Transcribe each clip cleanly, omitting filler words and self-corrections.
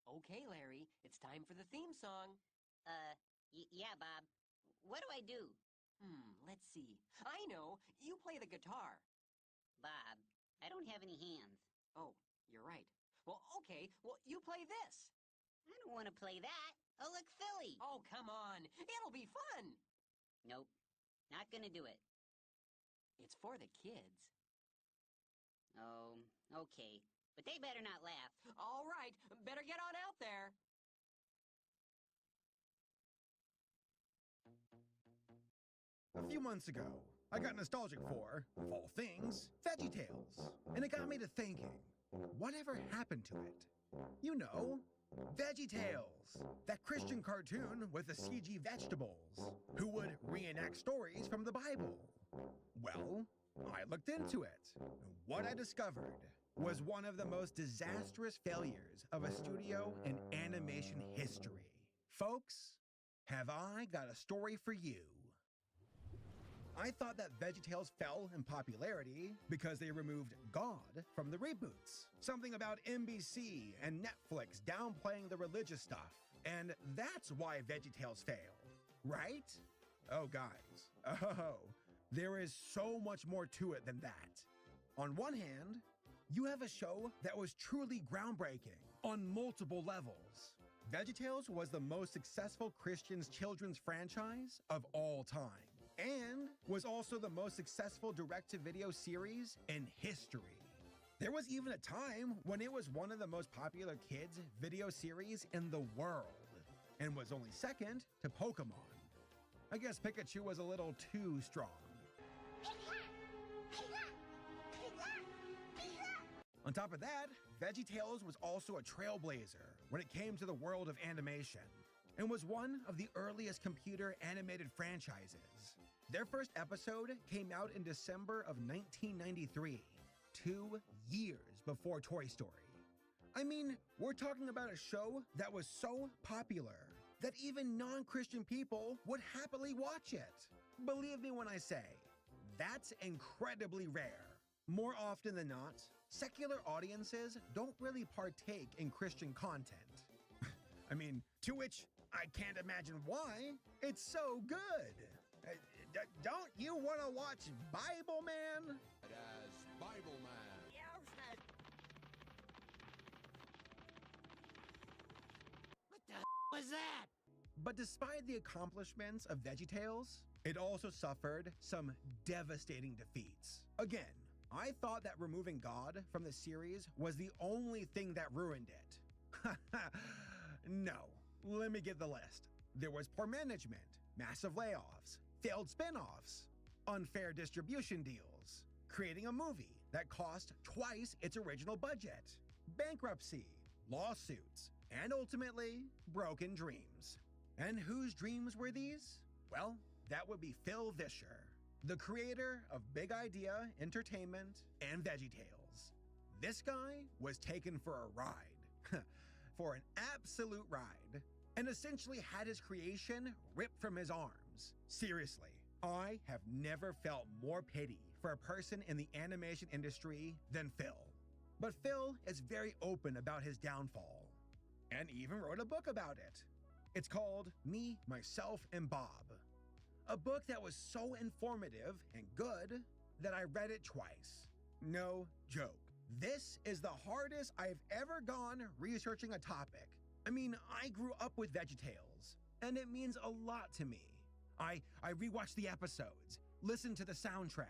Okay, Larry, it's time for the theme song. Yeah, Bob. What do I do? Let's see. I know, you play the guitar. Bob, I don't have any hands. Oh, you're right. Well, okay, well, you play this. I don't want to play that. I'll look silly. Oh, come on, it'll be fun. Nope, not gonna do it. It's for the kids. Oh, okay. But they better not laugh. All right, better get on out there. A few months ago, I got nostalgic for, of all things, VeggieTales. And it got me to thinking, whatever happened to it? You know, VeggieTales, that Christian cartoon with the CG vegetables, who would reenact stories from the Bible. Well, I looked into it. What I discovered was one of the most disastrous failures of a studio in animation history. Folks, have I got a story for you. I thought that VeggieTales fell in popularity because they removed God from the reboots. Something about NBC and Netflix downplaying the religious stuff. And that's why VeggieTales failed, right? Oh, guys. Oh, there is so much more to it than that. On one hand, you have a show that was truly groundbreaking on multiple levels. VeggieTales was the most successful Christian children's franchise of all time, and was also the most successful direct-to-video series in history. There was even a time when it was one of the most popular kids' video series in the world, and was only second to Pokemon. I guess Pikachu was a little too strong. On top of that, VeggieTales was also a trailblazer when it came to the world of animation, and was one of the earliest computer animated franchises. Their first episode came out in December of 1993, 2 years before Toy Story. I mean, we're talking about a show that was so popular that even non-Christian people would happily watch it. Believe me when I say, that's incredibly rare. More often than not, secular audiences don't really partake in Christian content. I mean, to which I can't imagine why. It's so good. Don't you want to watch Bible Man? As Bible Man. What the was that? But despite the accomplishments of VeggieTales, it also suffered some devastating defeats. Again, I thought that removing God from the series was the only thing that ruined it. No, let me get the list. There was poor management, massive layoffs, failed spin-offs, unfair distribution deals, creating a movie that cost twice its original budget, bankruptcy, lawsuits, and ultimately, broken dreams. And whose dreams were these? Well, that would be Phil Vischer, the creator of Big Idea Entertainment and VeggieTales. This guy was taken for a ride, for an absolute ride, and essentially had his creation ripped from his arms. Seriously, I have never felt more pity for a person in the animation industry than Phil. But Phil is very open about his downfall, and even wrote a book about it. It's called Me, Myself, and Bob. A book that was so informative and good that I read it twice. No joke. This is the hardest I've ever gone researching a topic. I mean, I grew up with VeggieTales, and it means a lot to me. I rewatched the episodes, listened to the soundtrack.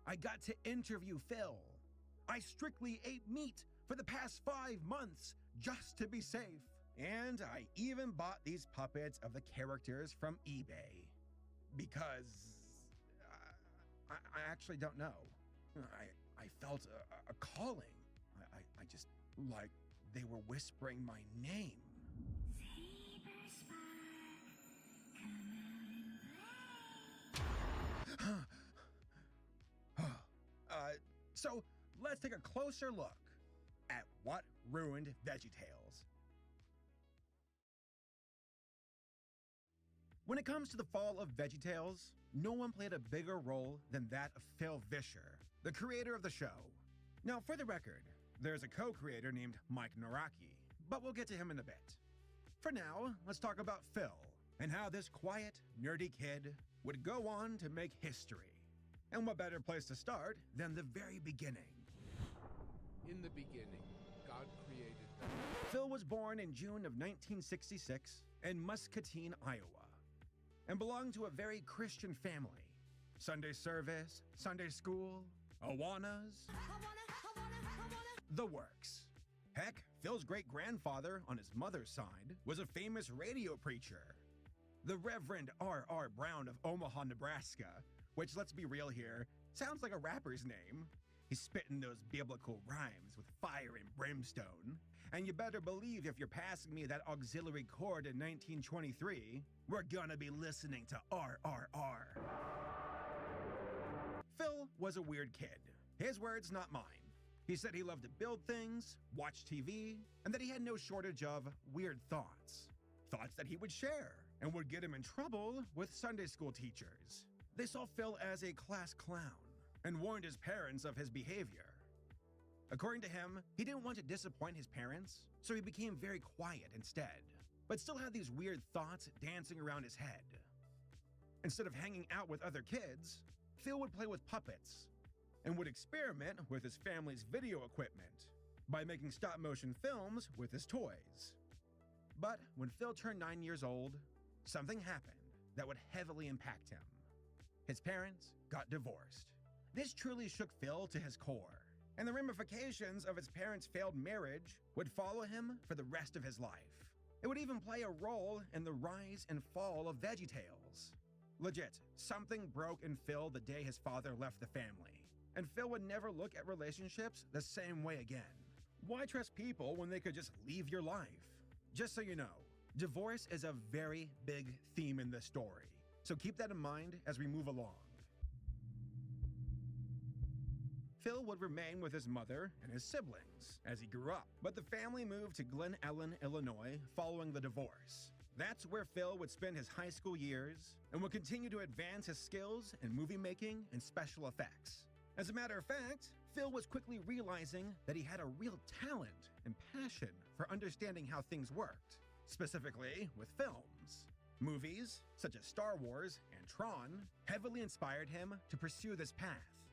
I got to interview Phil. I strictly ate meat for the past 5 months just to be safe. And I even bought these puppets of the characters from eBay. Because I actually don't know. I felt a calling. I just, like they were whispering my name. So let's take a closer look at what ruined VeggieTales. When it comes to the fall of VeggieTales, no one played a bigger role than that of Phil Vischer, the creator of the show. Now, for the record, there's a co-creator named Mike Naraki, but we'll get to him in a bit. For now, let's talk about Phil and how this quiet, nerdy kid would go on to make history. And what better place to start than the very beginning? In the beginning, God created the... Phil was born in June of 1966 in Muscatine, Iowa, and belonged to a very Christian family. Sunday service, Sunday school, Awanas, the works. Heck, Phil's great-grandfather on his mother's side was a famous radio preacher, the Reverend R.R. Brown of Omaha, Nebraska, which, let's be real here, sounds like a rapper's name. He's spitting those biblical rhymes with fire and brimstone. And you better believe if you're passing me that auxiliary chord in 1923, we're gonna be listening to RRR. Phil was a weird kid. His words, not mine. He said he loved to build things, watch TV, and that he had no shortage of weird thoughts. Thoughts that he would share and would get him in trouble with Sunday school teachers. They saw Phil as a class clown and warned his parents of his behavior. According to him, he didn't want to disappoint his parents, so he became very quiet instead, but still had these weird thoughts dancing around his head. Instead of hanging out with other kids, Phil would play with puppets and would experiment with his family's video equipment by making stop-motion films with his toys. But when Phil turned 9 years old, something happened that would heavily impact him. His parents got divorced. This truly shook Phil to his core, and the ramifications of his parents' failed marriage would follow him for the rest of his life. It would even play a role in the rise and fall of VeggieTales. Legit, something broke in Phil the day his father left the family, and Phil would never look at relationships the same way again. Why trust people when they could just leave your life? Just so you know, divorce is a very big theme in this story, so keep that in mind as we move along. Phil would remain with his mother and his siblings as he grew up, but the family moved to Glen Ellen, Illinois following the divorce. That's where Phil would spend his high school years and would continue to advance his skills in movie making and special effects. As a matter of fact, Phil was quickly realizing that he had a real talent and passion for understanding how things worked, specifically with films. Movies, such as Star Wars and Tron, heavily inspired him to pursue this path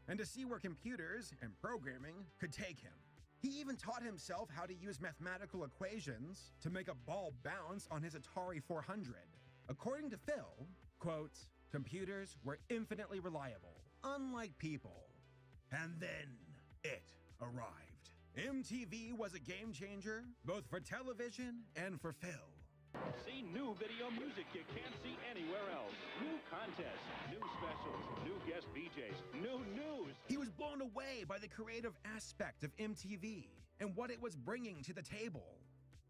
and to see where computers and programming could take him. He even taught himself how to use mathematical equations to make a ball bounce on his Atari 400. According to Phil, quote, computers were infinitely reliable, unlike people. And then it arrived. MTV was a game changer, both for television and for Phil. See new video music you can't see anywhere else. New contests, new specials, new guest VJs, new news. He was blown away by the creative aspect of MTV and what it was bringing to the table.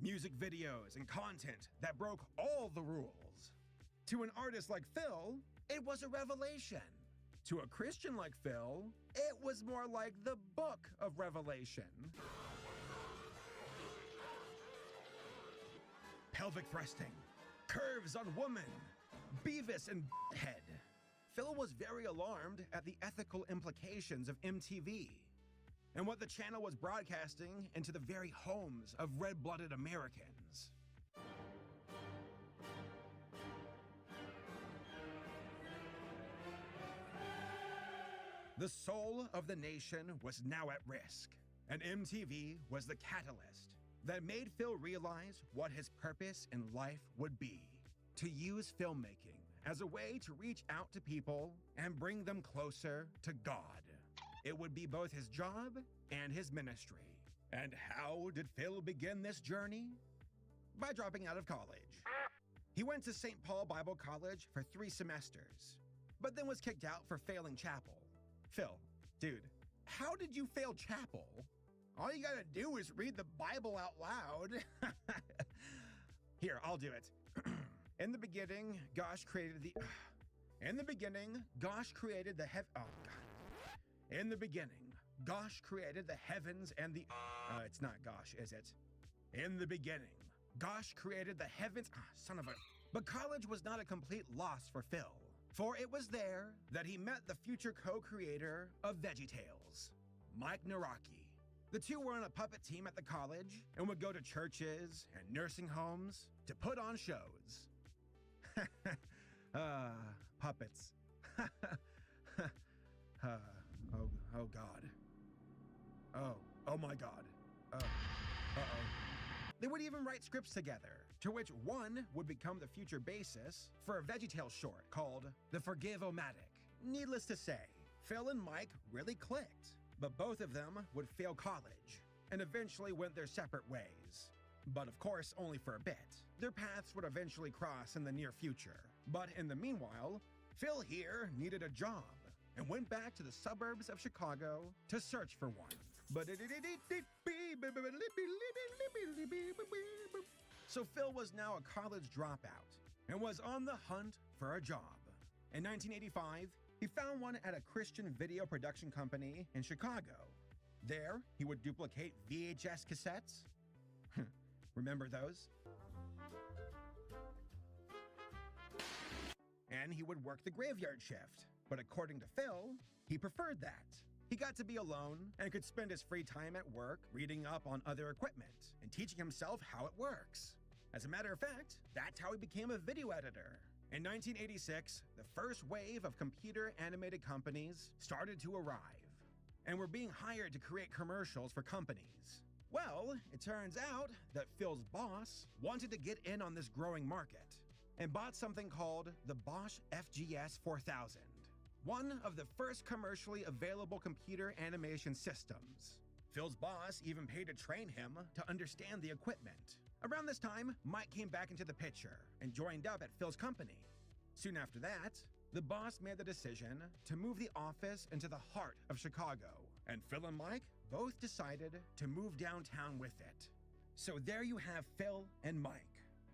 Music videos and content that broke all the rules. To an artist like Phil, it was a revelation. To a Christian like Phil, it was more like the book of Revelation. Pelvic thrusting, curves on woman, Beavis and head. Phil was very alarmed at the ethical implications of MTV and what the channel was broadcasting into the very homes of red-blooded Americans. The soul of the nation was now at risk, and MTV was the catalyst that made Phil realize what his purpose in life would be: to use filmmaking as a way to reach out to people and bring them closer to God. It would be both his job and his ministry. And how did Phil begin this journey? By dropping out of college. He went to St. Paul Bible College for 3 semesters, but then was kicked out for failing chapel. Phil, dude, how did you fail chapel? All you gotta do is read the Bible out loud. Here, I'll do it. In the beginning, Gosh created the... In the beginning, Gosh created the Oh, God. In the beginning, Gosh created the heavens and the... it's not Gosh, is it? In the beginning, Gosh created the heavens... son of a... But college was not a complete loss for Phil, for it was there that he met the future co-creator of VeggieTales, Mike Naraki. The two were on a puppet team at the college and would go to churches and nursing homes to put on shows. Puppets. Oh God. Oh my God. Uh-oh. They would even write scripts together, to which one would become the future basis for a VeggieTales short called The Forgive-O-Matic. Needless to say, Phil and Mike really clicked, but both of them would fail college and eventually went their separate ways. But of course, only for a bit. Their paths would eventually cross in the near future. But in the meanwhile, Phil here needed a job and went back to the suburbs of Chicago to search for one. So Phil was now a college dropout and was on the hunt for a job. In 1985, he found one at a Christian video production company in Chicago. There, he would duplicate VHS cassettes. Remember those? And he would work the graveyard shift. But according to Phil, he preferred that. He got to be alone and could spend his free time at work reading up on other equipment and teaching himself how it works. As a matter of fact, that's how he became a video editor. In 1986, the first wave of computer animated companies started to arrive and were being hired to create commercials for companies. Well, it turns out that Phil's boss wanted to get in on this growing market and bought something called the Bosch FGS 4000, one of the first commercially available computer animation systems. Phil's boss even paid to train him to understand the equipment. Around this time, Mike came back into the picture and joined up at Phil's company. Soon after that, the boss made the decision to move the office into the heart of Chicago, and Phil and Mike both decided to move downtown with it. So there you have Phil and Mike,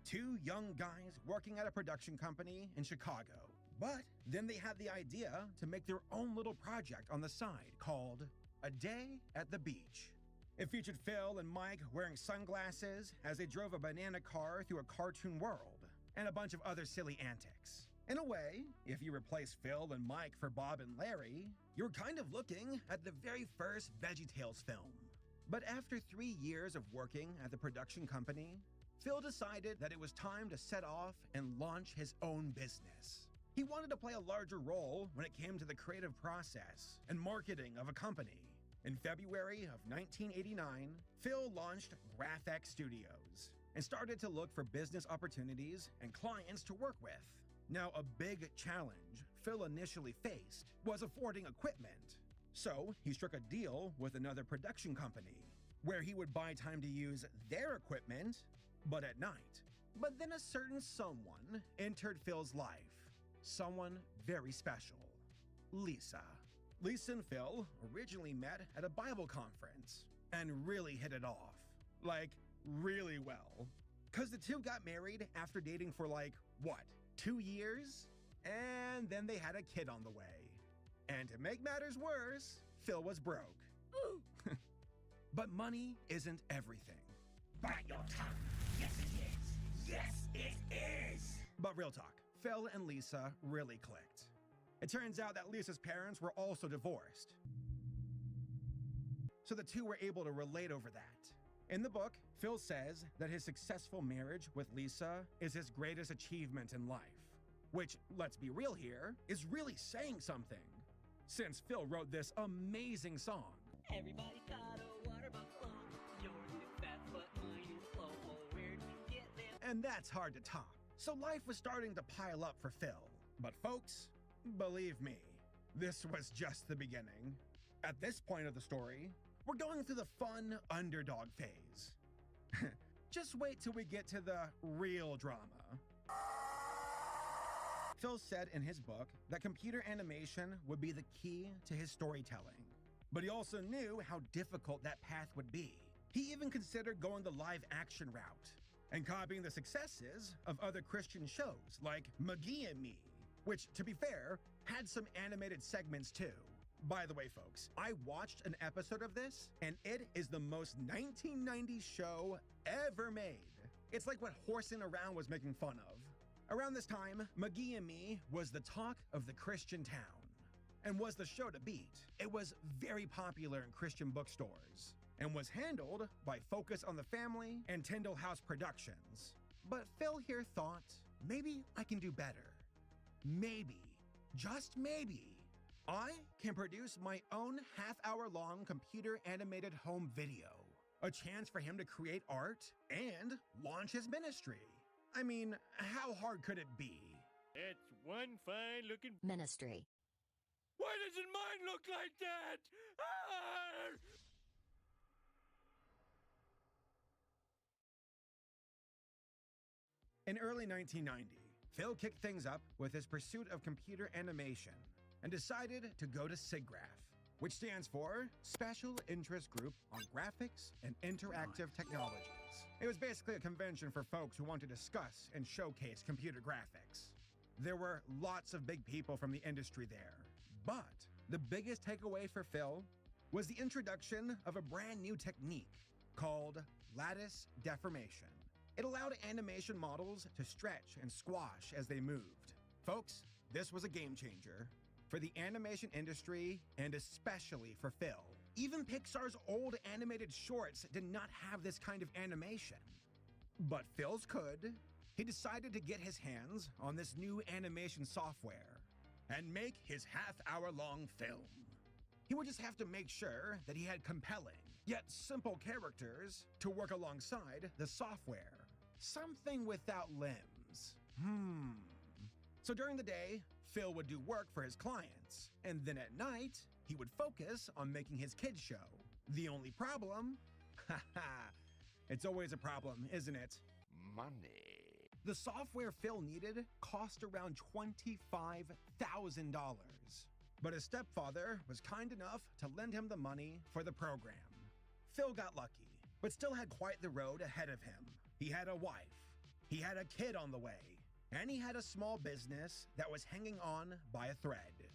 two young guys working at a production company in Chicago. But then they had the idea to make their own little project on the side called A Day at the Beach. It featured Phil and Mike wearing sunglasses as they drove a banana car through a cartoon world, and a bunch of other silly antics. In a way, if you replace Phil and Mike for Bob and Larry, you're kind of looking at the very first VeggieTales film. But after 3 years of working at the production company, Phil decided that it was time to set off and launch his own business. He wanted to play a larger role when it came to the creative process and marketing of a company. In February of 1989, Phil launched GraphX Studios and started to look for business opportunities and clients to work with. Now, a big challenge Phil initially faced was affording equipment. So he struck a deal with another production company where he would buy time to use their equipment, but at night. But then a certain someone entered Phil's life. Someone very special. Lisa. Lisa and Phil originally met at a Bible conference and really hit it off. Like, really well. Cause the two got married after dating for like, what, 2 years, and then they had a kid on the way. And to make matters worse, Phil was broke. But money isn't everything. Bite your tongue. Yes, it is. Yes, it is. But real talk, Phil and Lisa really clicked. It turns out that Lisa's parents were also divorced, so the two were able to relate over that. In the book, Phil says that his successful marriage with Lisa is his greatest achievement in life, which, let's be real here, is really saying something, since Phil wrote this amazing song. Everybody got a water buffalo. Yours is fast, but mine is slow. Oh, where'd we get this? And that's hard to top. So life was starting to pile up for Phil. But folks, believe me, this was just the beginning. At this point of the story, we're going through the fun underdog phase. Just wait till we get to the real drama. Phil said in his book that computer animation would be the key to his storytelling. But he also knew how difficult that path would be. He even considered going the live action route and copying the successes of other Christian shows like McGee and Me, which, to be fair, had some animated segments too. By the way, folks, I watched an episode of this, and it is the most 1990s show ever made. It's like what Horsing Around was making fun of. Around this time, McGee and Me was the talk of the Christian town, and was the show to beat. It was very popular in Christian bookstores, and was handled by Focus on the Family and Tyndall House Productions. But Phil here thought, maybe I can do better. Maybe, just maybe, I can produce my own half-hour-long computer animated home video. A chance for him to create art and launch his ministry. I mean, how hard could it be? It's one fine-looking ministry. Why doesn't mine look like that? Ah! In early 1990, Phil kicked things up with his pursuit of computer animation and decided to go to SIGGRAPH, which stands for Special Interest Group on Graphics and Interactive Technologies. It was basically a convention for folks who want to discuss and showcase computer graphics. There were lots of big people from the industry there, but the biggest takeaway for Phil was the introduction of a brand new technique called lattice deformation. It allowed animation models to stretch and squash as they moved. Folks, this was a game changer for the animation industry and especially for Phil. Even Pixar's old animated shorts did not have this kind of animation. But Phil's could. He decided to get his hands on this new animation software and make his half-hour-long film. He would just have to make sure that he had compelling, yet simple characters to work alongside the software. Something without limbs. So during the day, Phil would do work for his clients, and then at night, he would focus on making his kids show. The only problem? It's always a problem, isn't it? Money. The software Phil needed cost around $25,000. But his stepfather was kind enough to lend him the money for the program. Phil got lucky, but still had quite the road ahead of him. He had a wife, he had a kid on the way, and he had a small business that was hanging on by a thread.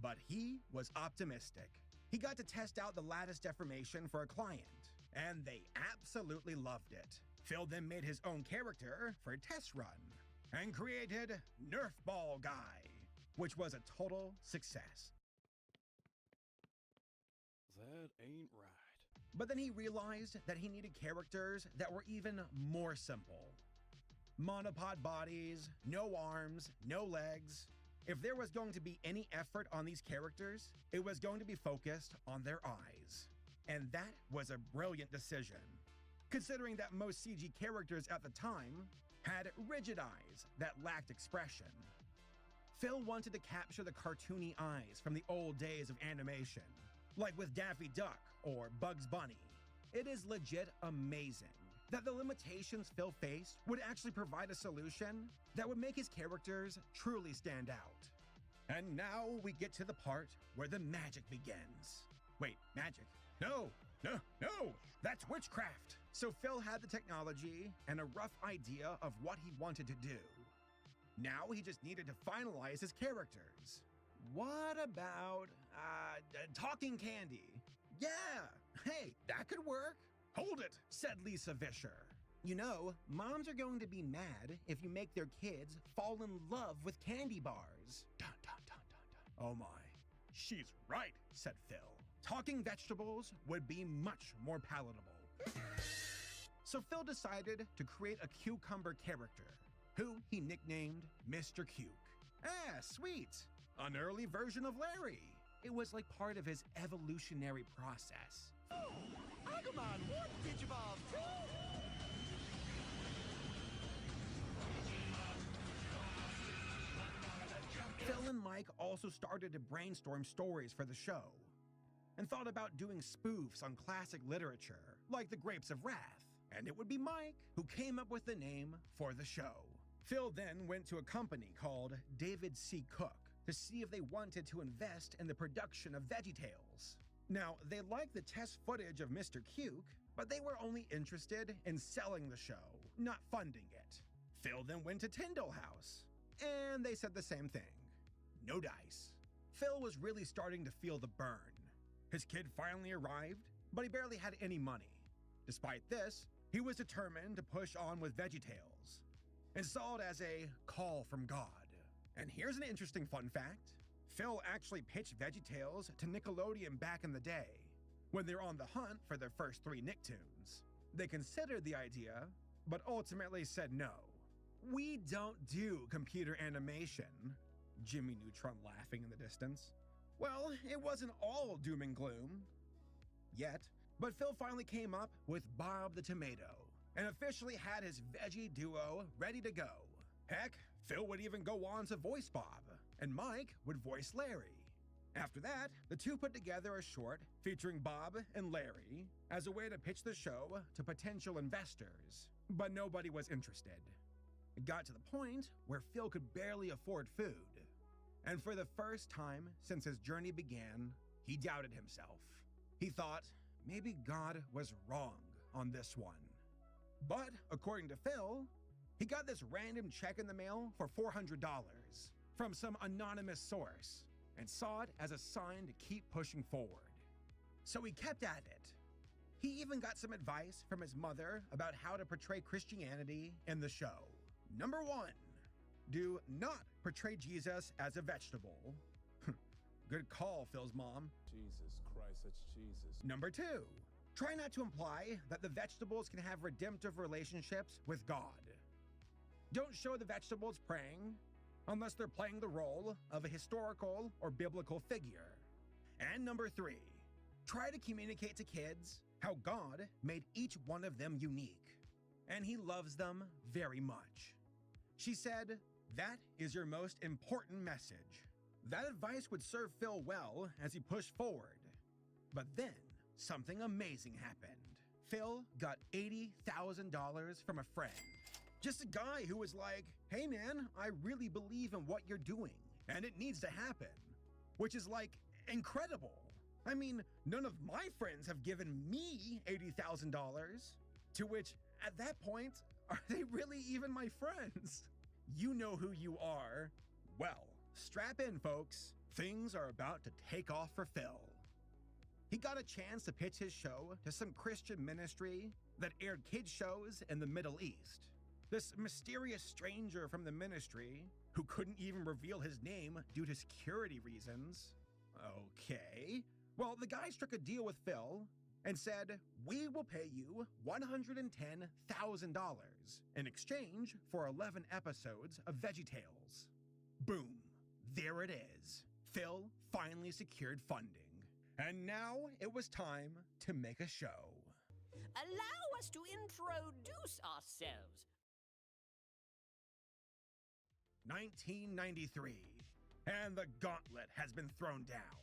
But he was optimistic. He got to test out the lattice deformation for a client, and they absolutely loved it. Phil then made his own character for a test run and created Nerf Ball Guy, which was a total success. That ain't right. But then he realized that he needed characters that were even more simple. Monopod bodies, no arms, no legs. If there was going to be any effort on these characters, it was going to be focused on their eyes. And that was a brilliant decision, considering that most CG characters at the time had rigid eyes that lacked expression. Phil wanted to capture the cartoony eyes from the old days of animation, like with Daffy Duck or Bugs Bunny. It is legit amazing that the limitations Phil faced would actually provide a solution that would make his characters truly stand out. And now we get to the part where the magic begins. Wait, magic? No, that's witchcraft. So Phil had the technology and a rough idea of what he wanted to do. Now he just needed to finalize his characters. What about, talking candy? Yeah, hey, that could work. Hold it, said Lisa Vischer. You know, moms are going to be mad if you make their kids fall in love with candy bars. Dun, dun, dun, dun, dun. Oh my. She's right, said Phil. Talking vegetables would be much more palatable. So Phil decided to create a cucumber character, who he nicknamed Mr. Cuke. Ah, sweet. An early version of Larry. It was like part of his evolutionary process. Agumon, what Digivolve too? Phil and Mike also started to brainstorm stories for the show and thought about doing spoofs on classic literature, like The Grapes of Wrath. And it would be Mike who came up with the name for the show. Phil then went to a company called David C. Cook to see if they wanted to invest in the production of VeggieTales. Now, they liked the test footage of Mr. Cuke, but they were only interested in selling the show, not funding it. Phil then went to Tyndall House, and they said the same thing. No dice. Phil was really starting to feel the burn. His kid finally arrived, but he barely had any money. Despite this, he was determined to push on with VeggieTales and saw it as a call from God. And here's an interesting fun fact. Phil actually pitched VeggieTales to Nickelodeon back in the day, when they were on the hunt for their first 3 Nicktoons. They considered the idea, but ultimately said no. We don't do computer animation. Jimmy Neutron laughing in the distance. Well, it wasn't all doom and gloom. Yet, but Phil finally came up with Bob the Tomato and officially had his veggie duo ready to go. Heck, Phil would even go on to voice Bob, and Mike would voice Larry. After that, the two put together a short featuring Bob and Larry as a way to pitch the show to potential investors, but nobody was interested. It got to the point where Phil could barely afford food. And for the first time since his journey began, he doubted himself. He thought maybe God was wrong on this one. But according to Phil, he got this random check in the mail for $400 from some anonymous source and saw it as a sign to keep pushing forward. So he kept at it. He even got some advice from his mother about how to portray Christianity in the show. Number 1, do not portray Jesus as a vegetable. Good call, Phil's mom. Jesus Christ, that's Jesus. Number 2, try not to imply that the vegetables can have redemptive relationships with God. Don't show the vegetables praying unless they're playing the role of a historical or biblical figure. And number 3, try to communicate to kids how God made each one of them unique, and he loves them very much. She said, that is your most important message. That advice would serve Phil well as he pushed forward. But then, something amazing happened. Phil got $80,000 from a friend. Just a guy who was like, hey man, I really believe in what you're doing, and it needs to happen. Which is like, incredible. I mean, none of my friends have given me $80,000. To which, at that point, are they really even my friends? You know who you are. Well, strap in, folks. Things are about to take off for Phil. He got a chance to pitch his show to some Christian ministry that aired kids shows in the Middle East. This mysterious stranger from the ministry, who couldn't even reveal his name due to security reasons. Okay. Well, the guy struck a deal with Phil and said, we will pay you $110,000 in exchange for 11 episodes of VeggieTales. Boom. There it is. Phil finally secured funding. And now it was time to make a show. Allow us to introduce ourselves. 1993, and the gauntlet has been thrown down.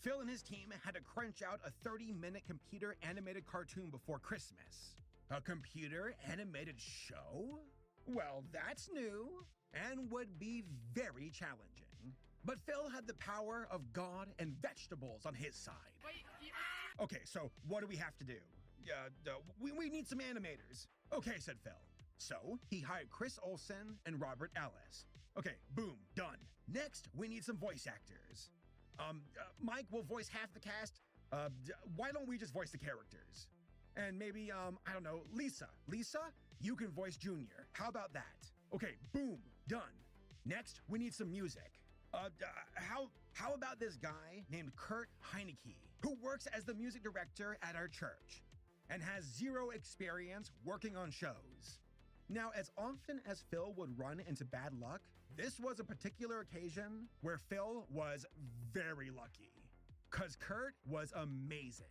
Phil and his team had to crunch out a 30-minute computer animated cartoon before Christmas. A computer animated show? Well, that's new and would be very challenging. But Phil had the power of God and vegetables on his side. Okay, so what do we have to do? We need some animators. Okay, said Phil. So he hired Chris Olsen and Robert Ellis. Okay, boom, done. Next, we need some voice actors. Mike will voice half the cast. Why don't we just voice the characters? And maybe, I don't know, Lisa. Lisa, you can voice Junior. How about that? Okay, boom, done. Next, we need some music. How about this guy named Kurt Heineke, who works as the music director at our church and has zero experience working on shows? Now, as often as Phil would run into bad luck, this was a particular occasion where Phil was very lucky, because Kurt was amazing.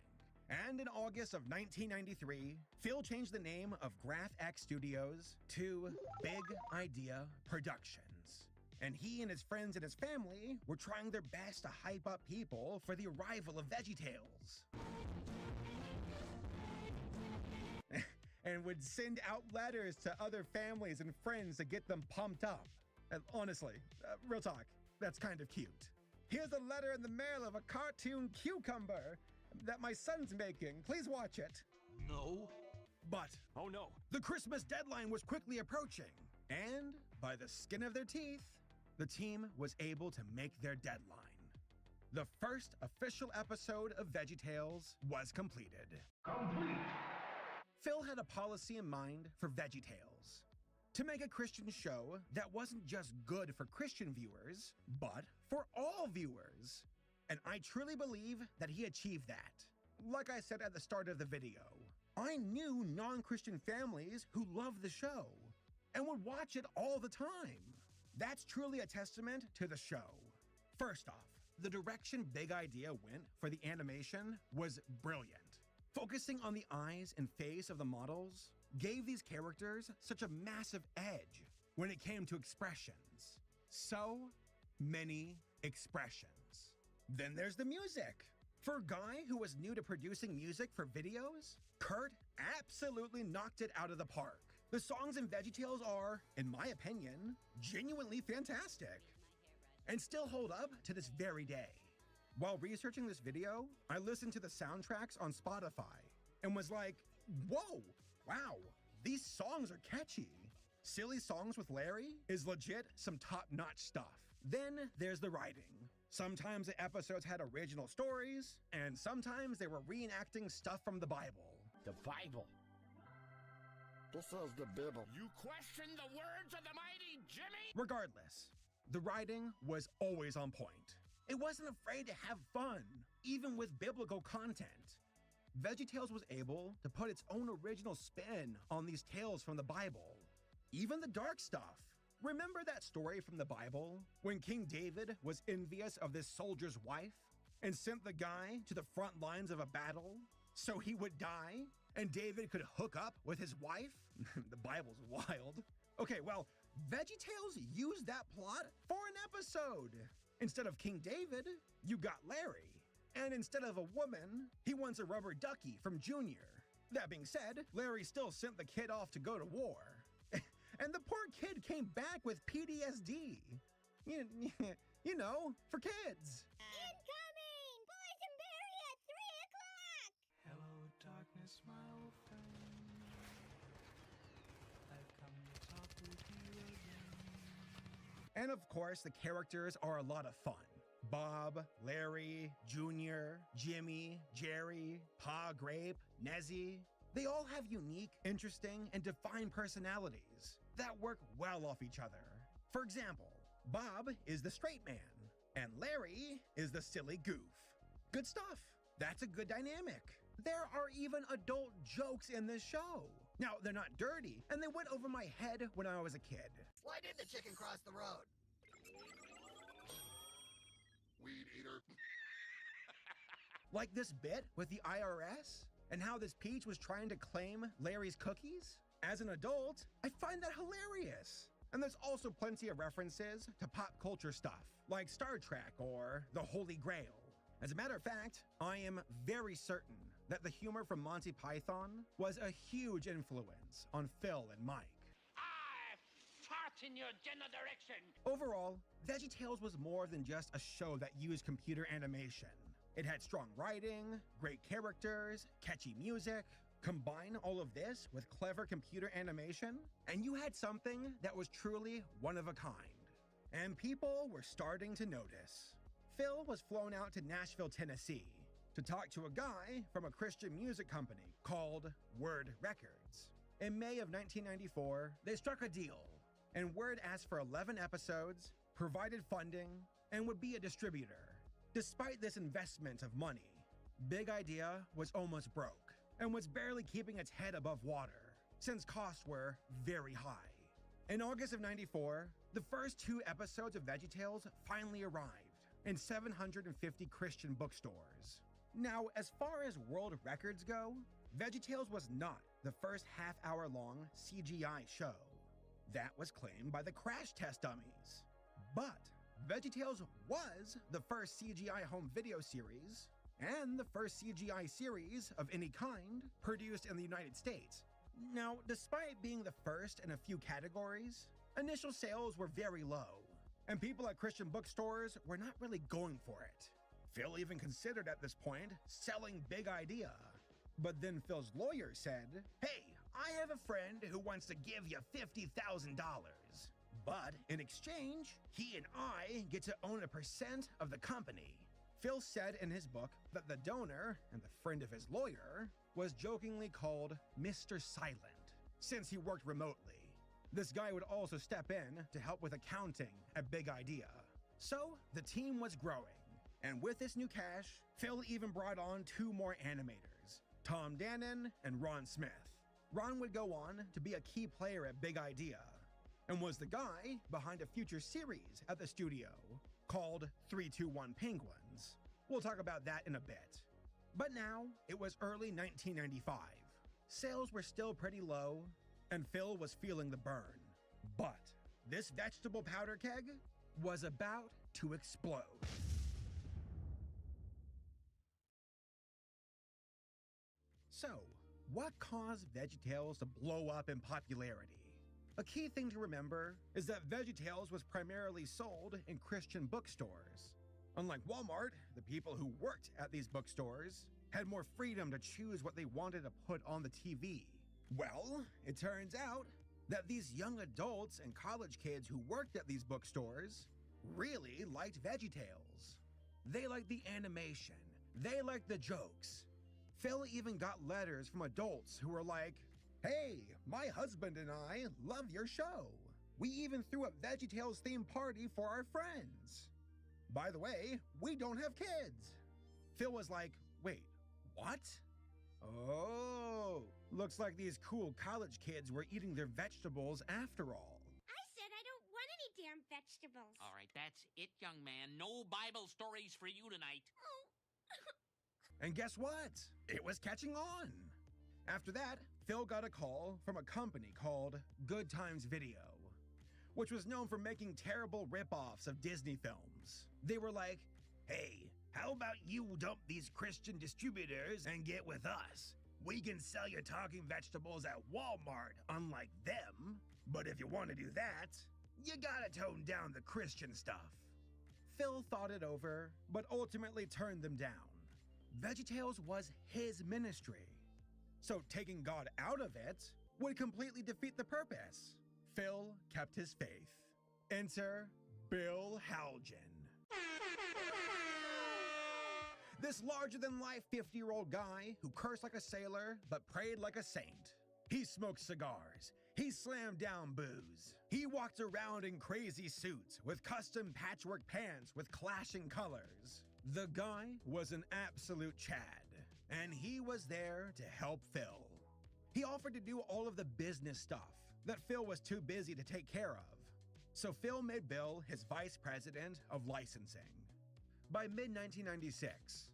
And in August of 1993, Phil changed the name of GraphX Studios to Big Idea Productions. And he and his friends and his family were trying their best to hype up people for the arrival of VeggieTales. And would send out letters to other families and friends to get them pumped up. And honestly, real talk, that's kind of cute. Here's a letter in the mail of a cartoon cucumber that my son's making. Please watch it. No. But Oh no. the Christmas deadline was quickly approaching, and by the skin of their teeth, the team was able to make their deadline. The first official episode of VeggieTales was completed. Complete. Phil had a policy in mind for VeggieTales: to make a Christian show that wasn't just good for Christian viewers, but for all viewers. And I truly believe that he achieved that. Like I said at the start of the video, I knew non-Christian families who loved the show and would watch it all the time. That's truly a testament to the show. First off, the direction Big Idea went for the animation was brilliant. Focusing on the eyes and face of the models gave these characters such a massive edge when it came to expressions. So many expressions. Then there's the music. For a guy who was new to producing music for videos, Kurt absolutely knocked it out of the park. The songs in VeggieTales are, in my opinion, genuinely fantastic and still hold up to this very day. While researching this video, I listened to the soundtracks on Spotify and was like, whoa, wow, these songs are catchy. Silly Songs with Larry is legit some top-notch stuff. Then there's the writing. Sometimes the episodes had original stories, and sometimes they were reenacting stuff from the Bible. The Bible. This is the Bible. You question the words of the mighty Jimmy? Regardless, the writing was always on point. It wasn't afraid to have fun, even with biblical content. VeggieTales was able to put its own original spin on these tales from the Bible, even the dark stuff. Remember that story from the Bible when King David was envious of this soldier's wife and sent the guy to the front lines of a battle so he would die and David could hook up with his wife? The Bible's wild. Okay, well, VeggieTales used that plot for an episode. Instead of King David, you got Larry. And instead of a woman, he wants a rubber ducky from Junior. That being said, Larry still sent the kid off to go to war. And the poor kid came back with PTSD. You know, for kids. Incoming! Boysenberry at 3 o'clock! Hello, darkness, my old friend. I've come to talk with you again. And of course, the characters are a lot of fun. Bob, Larry, Junior, Jimmy, Jerry, Pa Grape, Nezzy. They all have unique, interesting, and defined personalities that work well off each other. For example, Bob is the straight man, and Larry is the silly goof. Good stuff. That's a good dynamic. There are even adult jokes in this show. Now, they're not dirty, and they went over my head when I was a kid. Why did the chicken cross the road? Weed eater. Like this bit with the IRS and how this Peach was trying to claim Larry's cookies. As an adult, I find that hilarious. And there's also plenty of references to pop culture stuff, like Star Trek or the Holy Grail. As a matter of fact, I am very certain that the humor from Monty Python was a huge influence on Phil and Mike. I fart in your general direction. Overall, VeggieTales was more than just a show that used computer animation. It had strong writing, great characters, catchy music, Combine all of this with clever computer animation, and you had something that was truly one of a kind. And people were starting to notice. Phil was flown out to Nashville, Tennessee, to talk to a guy from a Christian music company called Word Records. In May of 1994, they struck a deal, and Word asked for 11 episodes, provided funding, and would be a distributor. Despite this investment of money, Big Idea was almost broke and was barely keeping its head above water, since costs were very high. In August of '94, the first 2 episodes of VeggieTales finally arrived in 750 Christian bookstores. Now, as far as world records go, VeggieTales was not the first half-hour-long CGI show. That was claimed by the Crash Test Dummies. But VeggieTales was the first CGI home video series and the first CGI series of any kind produced in the United States. Now, despite being the first in a few categories, initial sales were very low, and people at Christian bookstores were not really going for it. Phil even considered at this point selling Big Idea. But then Phil's lawyer said, "Hey, I have a friend who wants to give you $50,000. But in exchange, he and I get to own a percent of the company." Phil said in his book that the donor and the friend of his lawyer was jokingly called Mr. Silent, since he worked remotely. This guy would also step in to help with accounting at Big Idea. So the team was growing, and with this new cash, Phil even brought on 2 more animators, Tom Dannon and Ron Smith. Ron would go on to be a key player at Big Idea, and was the guy behind a future series at the studio called 321 Penguins. We'll talk about that in a bit. But now, it was early 1995. Sales were still pretty low, and Phil was feeling the burn. But this vegetable powder keg was about to explode. So, what caused VeggieTales to blow up in popularity? A key thing to remember is that VeggieTales was primarily sold in Christian bookstores. Unlike Walmart, the people who worked at these bookstores had more freedom to choose what they wanted to put on the TV. Well, it turns out that these young adults and college kids who worked at these bookstores really liked VeggieTales. They liked the animation. They liked the jokes. Phil even got letters from adults who were like, "Hey, my husband and I love your show. We even threw a VeggieTales themed party for our friends. By the way, we don't have kids." Phil was like, "Wait, what? Oh, looks like these cool college kids were eating their vegetables after all." I said I don't want any damn vegetables. All right, that's it, young man. No Bible stories for you tonight. Oh. And guess what? It was catching on. After that, Phil got a call from a company called Good Times Video, which was known for making terrible rip-offs of Disney films. They were like, "Hey, how about you dump these Christian distributors and get with us? We can sell your talking vegetables at Walmart, unlike them. But if you want to do that, you gotta tone down the Christian stuff." Phil thought it over, but ultimately turned them down. VeggieTales was his ministry, so taking God out of it would completely defeat the purpose. Phil kept his faith. Enter Bill Haljan. This larger-than-life 50-year-old guy who cursed like a sailor but prayed like a saint. He smoked cigars. He slammed down booze. He walked around in crazy suits with custom patchwork pants with clashing colors. The guy was an absolute Chad, and he was there to help Phil. He offered to do all of the business stuff that Phil was too busy to take care of. So Phil made Bill his vice president of licensing. By mid-1996,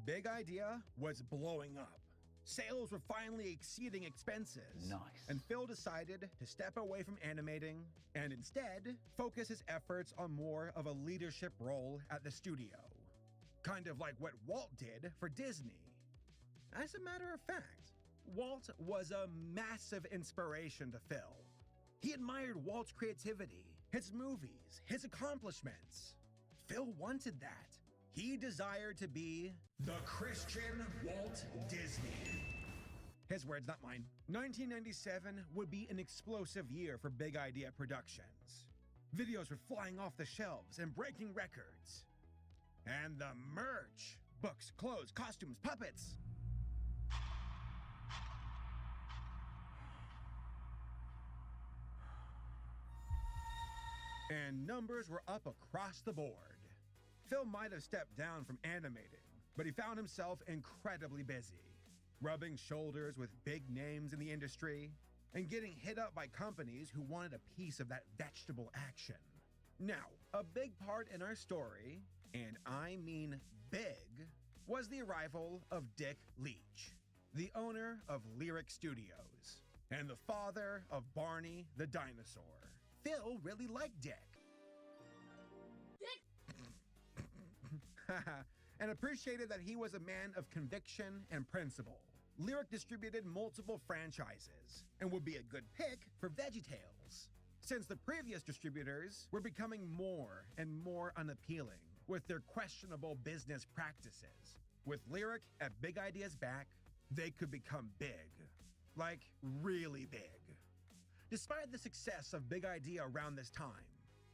Big Idea was blowing up. Sales were finally exceeding expenses. Nice. And Phil decided to step away from animating and instead focus his efforts on more of a leadership role at the studio. Kind of like what Walt did for Disney. As a matter of fact, Walt was a massive inspiration to Phil. He admired Walt's creativity, his movies, his accomplishments. Phil wanted that. He desired to be the Christian Walt Disney. His words, not mine. 1997 would be an explosive year for Big Idea Productions. Videos were flying off the shelves and breaking records. And the merch, books, clothes, costumes, puppets. And numbers were up across the board. Phil might have stepped down from animating, but he found himself incredibly busy, rubbing shoulders with big names in the industry and getting hit up by companies who wanted a piece of that vegetable action. Now, a big part in our story, and I mean big, was the arrival of Dick Leach, the owner of Lyric Studios and the father of Barney the dinosaur. Phil really liked Dick. And appreciated that he was a man of conviction and principle. Lyric distributed multiple franchises and would be a good pick for VeggieTales, since the previous distributors were becoming more and more unappealing with their questionable business practices. With Lyric at Big Idea's back, they could become big. Like, really big. Despite the success of Big Idea around this time,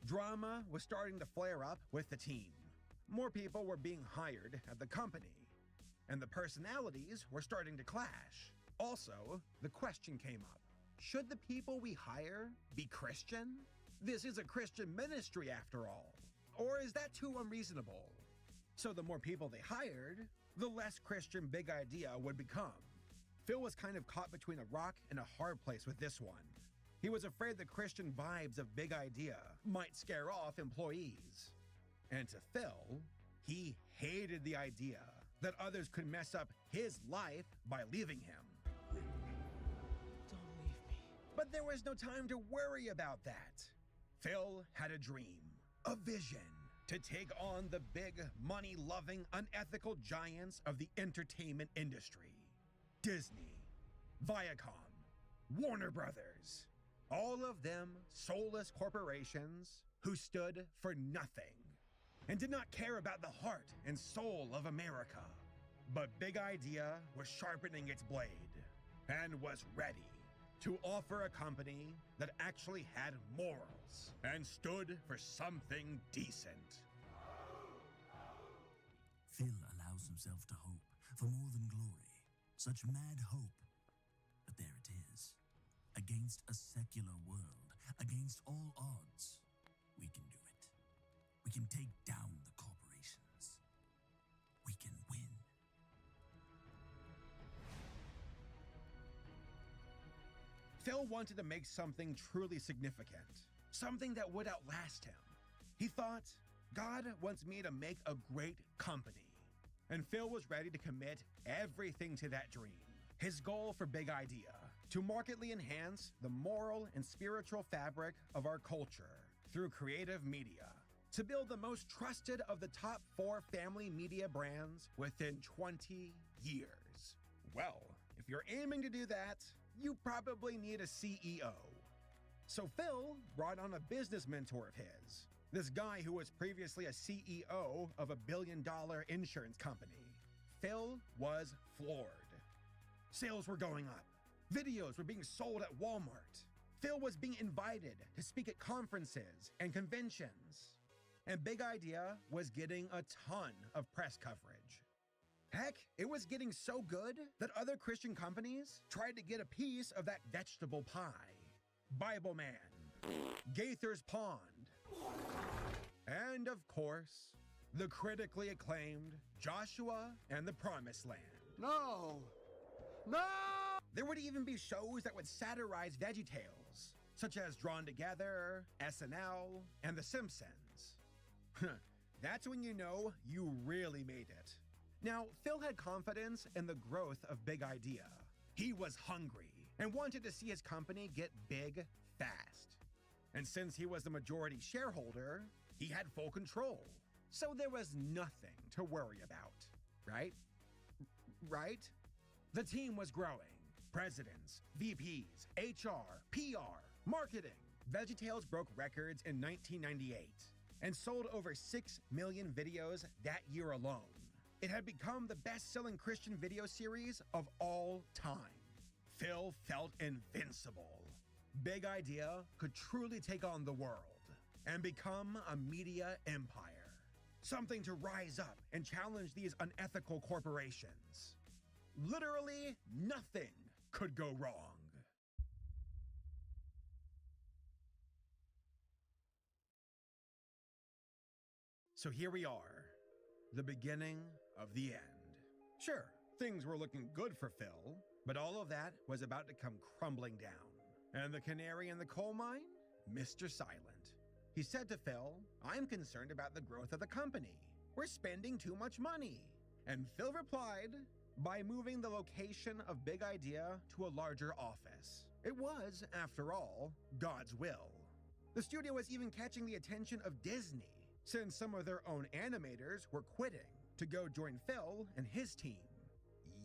drama was starting to flare up with the team. More people were being hired at the company, and the personalities were starting to clash. Also, the question came up, should the people we hire be Christian? This is a Christian ministry after all. Or is that too unreasonable? So the more people they hired, the less Christian Big Idea would become. Phil was kind of caught between a rock and a hard place with this one. He was afraid the Christian vibes of Big Idea might scare off employees. And to Phil, he hated the idea that others could mess up his life by leaving him. Don't leave me. But there was no time to worry about that. Phil had a dream, a vision, to take on the big, money-loving, unethical giants of the entertainment industry. Disney, Viacom, Warner Brothers, all of them soulless corporations who stood for nothing and did not care about the heart and soul of America. But Big Idea was sharpening its blade and was ready to offer a company that actually had morals and stood for something decent. Phil allows himself to hope for more than glory, such mad hope. But there it is. Against a secular world, against all odds, we can do it. We can take down the corporations. We can win. Phil wanted to make something truly significant, something that would outlast him. He thought, God wants me to make a great company. And Phil was ready to commit everything to that dream. His goal for Big Idea, to markedly enhance the moral and spiritual fabric of our culture through creative media, to build the most trusted of the top 4 family media brands within 20 years. Well, if you're aiming to do that, you probably need a CEO. So Phil brought on a business mentor of his, this guy who was previously a CEO of a billion-dollar insurance company. Phil was floored. Sales were going up. Videos were being sold at Walmart. Phil was being invited to speak at conferences and conventions. And Big Idea was getting a ton of press coverage. Heck, it was getting so good that other Christian companies tried to get a piece of that vegetable pie. Bible Man, Gaither's Pond, and of course, the critically acclaimed Joshua and the Promised Land. No! No! There would even be shows that would satirize VeggieTales, such as Drawn Together, SNL, and The Simpsons. That's when you know you really made it. Now, Phil had confidence in the growth of Big Idea. He was hungry and wanted to see his company get big fast. And since he was the majority shareholder, he had full control. So there was nothing to worry about, right? Right? The team was growing. Presidents, VPs, HR, PR, marketing. VeggieTales broke records in 1998 and sold over 6 million videos that year alone. It had become the best-selling Christian video series of all time. Phil felt invincible. Big Idea could truly take on the world and become a media empire. Something to rise up and challenge these unethical corporations. Literally nothing could go wrong. So here we are, the beginning of the end. Sure, things were looking good for Phil, but all of that was about to come crumbling down. And the canary in the coal mine? Mr. Silent. He said to Phil, "I'm concerned about the growth of the company. We're spending too much money." And Phil replied by moving the location of Big Idea to a larger office. It was, after all, God's will. The studio was even catching the attention of Disney, since some of their own animators were quitting to go join Phil and his team.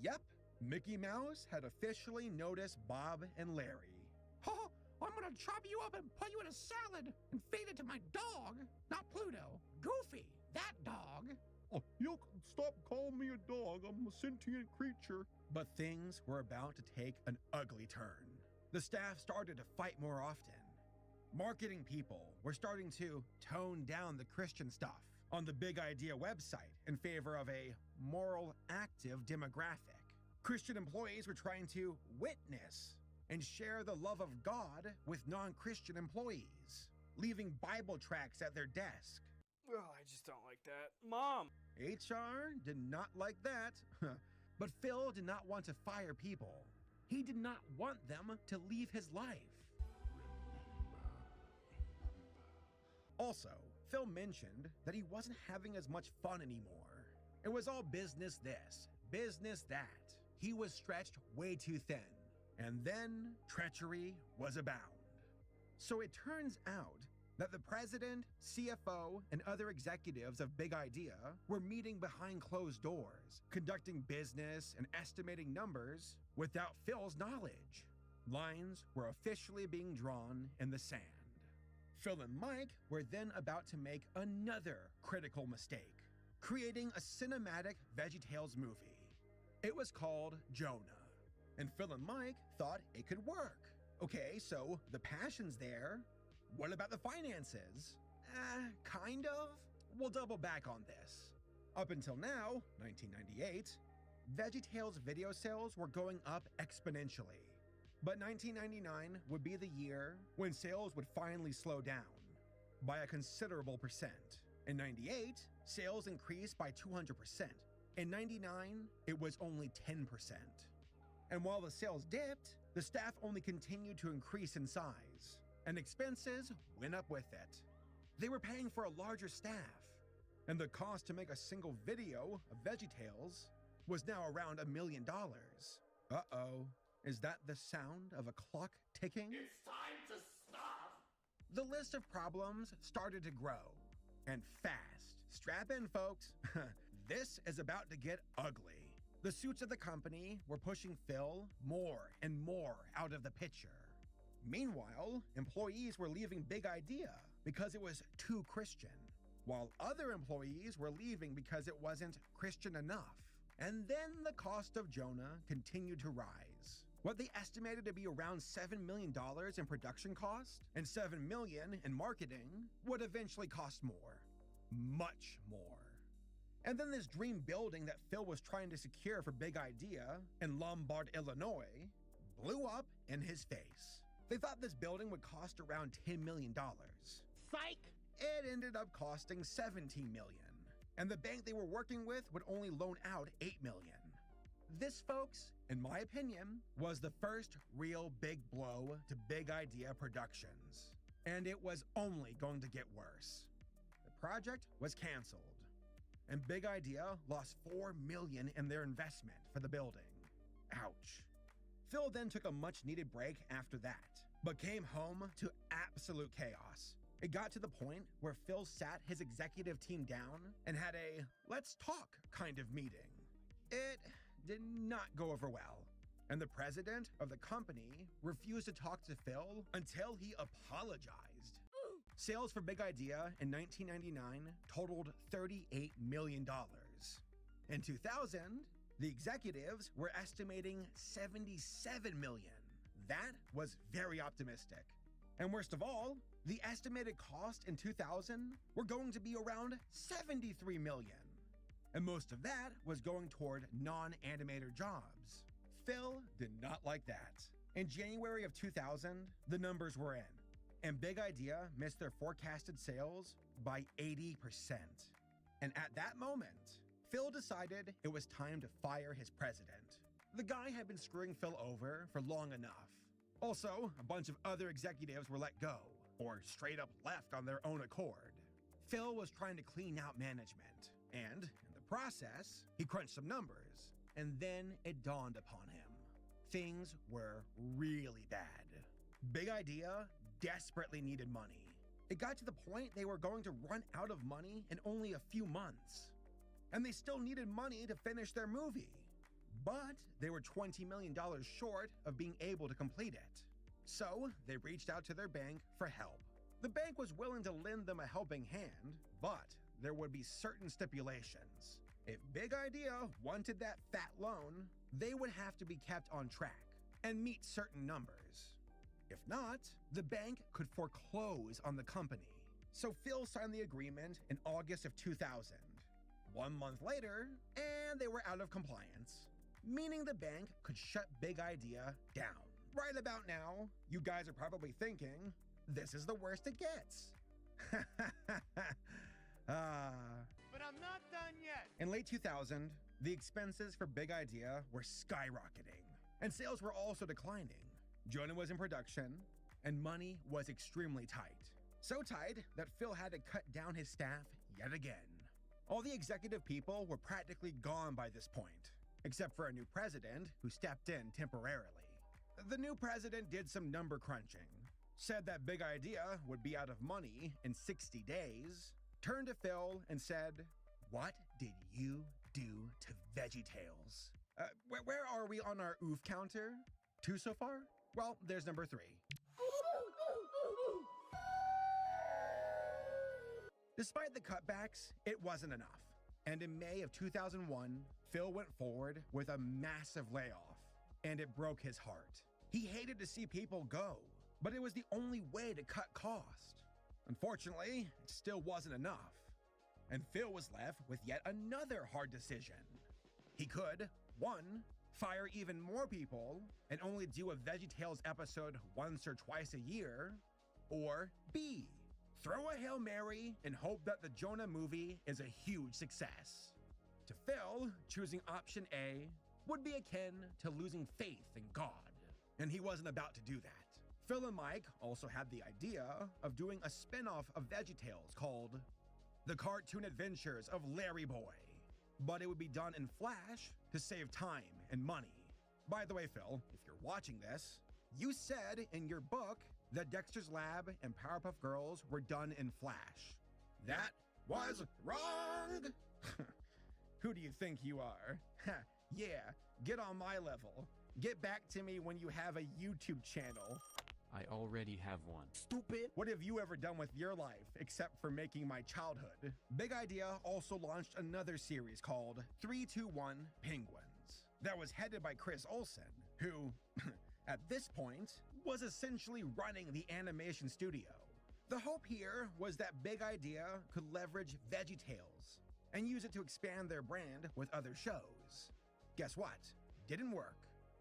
Yep, Mickey Mouse had officially noticed Bob and Larry. Oh, I'm gonna chop you up and put you in a salad and feed it to my dog. Not Pluto. Goofy, that dog. Oh, you stop calling me a dog. I'm a sentient creature. But things were about to take an ugly turn. The staff started to fight more often. Marketing people were starting to tone down the Christian stuff on the Big Idea website in favor of a moral active demographic. Christian employees were trying to witness and share the love of God with non-Christian employees, leaving Bible tracts at their desk. Oh, I just don't like that. Mom! HR did not like that. But Phil did not want to fire people. He did not want them to leave his life. Also, Phil mentioned that he wasn't having as much fun anymore. It was all business this, business that. He was stretched way too thin. And then treachery was abound. So it turns out that the president, CFO, and other executives of Big Idea were meeting behind closed doors, conducting business and estimating numbers without Phil's knowledge. Lines were officially being drawn in the sand. Phil and Mike were then about to make another critical mistake, creating a cinematic VeggieTales movie. It was called Jonah, and Phil and Mike thought it could work. Okay, so the passion's there. What about the finances? Kind of. We'll double back on this. Up until now, 1998, VeggieTales video sales were going up exponentially. But 1999 would be the year when sales would finally slow down by a considerable percent. In 98, sales increased by 200%. In 99, it was only 10%. And while the sales dipped, the staff only continued to increase in size, and expenses went up with it. They were paying for a larger staff, and the cost to make a single video of VeggieTales was now around $1 million. Uh-oh. Is that the sound of a clock ticking? It's time to stop! The list of problems started to grow, and fast. Strap in, folks. This is about to get ugly. The suits of the company were pushing Phil more and more out of the picture. Meanwhile, employees were leaving Big Idea because it was too Christian, while other employees were leaving because it wasn't Christian enough. And then the cost of Jonah continued to rise. What they estimated to be around $7 million in production cost and $7 million in marketing would eventually cost more. Much more. And then this dream building that Phil was trying to secure for Big Idea in Lombard, Illinois, blew up in his face. They thought this building would cost around $10 million. Psych! It ended up costing $17 million, and the bank they were working with would only loan out $8 million. This, folks, in my opinion, was the first real big blow to Big Idea Productions, and it was only going to get worse. The project was canceled, and Big Idea lost $4 million in their investment for the building. Ouch. Phil then took a much-needed break after that, but came home to absolute chaos. It got to the point where Phil sat his executive team down and had a let's talk kind of meeting. It did not go over well, and the president of the company refused to talk to Phil until he apologized. Sales for Big Idea in 1999 totaled $38 million. In 2000, The executives were estimating 77 million. That was very optimistic. And worst of all, the estimated cost in 2000 were going to be around 73 million. And most of that was going toward non-animator jobs. Phil did not like that. In January of 2000, the numbers were in, and Big Idea missed their forecasted sales by 80%. And at that moment, Phil decided it was time to fire his president. The guy had been screwing Phil over for long enough. Also, a bunch of other executives were let go, or straight up left on their own accord. Phil was trying to clean out management, and in the process, he crunched some numbers, and then it dawned upon him. Things were really bad. Big Idea desperately needed money. It got to the point they were going to run out of money in only a few months. And they still needed money to finish their movie. But they were $20 million short of being able to complete it. So they reached out to their bank for help. The bank was willing to lend them a helping hand, but there would be certain stipulations. If Big Idea wanted that fat loan, they would have to be kept on track and meet certain numbers. If not, the bank could foreclose on the company. So Phil signed the agreement in August of 2000. 1 month later, and they were out of compliance, meaning the bank could shut Big Idea down. Right about now, you guys are probably thinking, this is the worst it gets. But I'm not done yet. In late 2000, the expenses for Big Idea were skyrocketing, and sales were also declining. Jonah was in production, and money was extremely tight. So tight that Phil had to cut down his staff yet again. All the executive people were practically gone by this point, except for a new president who stepped in temporarily. The new president did some number crunching, said that Big Idea would be out of money in 60 days, turned to Phil and said, "What did you do to VeggieTales?" Where are we on our oof counter? 2 so far? Well, there's number 3. Despite the cutbacks, it wasn't enough. And in May of 2001, Phil went forward with a massive layoff, and it broke his heart. He hated to see people go, but it was the only way to cut cost. Unfortunately, it still wasn't enough. And Phil was left with yet another hard decision. He could, 1, fire even more people and only do a VeggieTales episode once or twice a year, or B, throw a Hail Mary and hope that the Jonah movie is a huge success. To Phil, choosing option A would be akin to losing faith in God, and he wasn't about to do that. Phil and Mike also had the idea of doing a spin-off of VeggieTales called The Cartoon Adventures of Larry Boy, but it would be done in Flash to save time and money. By the way, Phil, if you're watching this, you said in your book that Dexter's Lab and Powerpuff Girls were done in Flash. That was wrong! Who do you think you are? Yeah, get on my level. Get back to me when you have a YouTube channel. I already have one. Stupid! What have you ever done with your life except for making my childhood? Big Idea also launched another series called 321 Penguins that was headed by Chris Olsen, who, at this point, was essentially running the animation studio. The hope here was that Big Idea could leverage VeggieTales and use it to expand their brand with other shows. Guess what? Didn't work.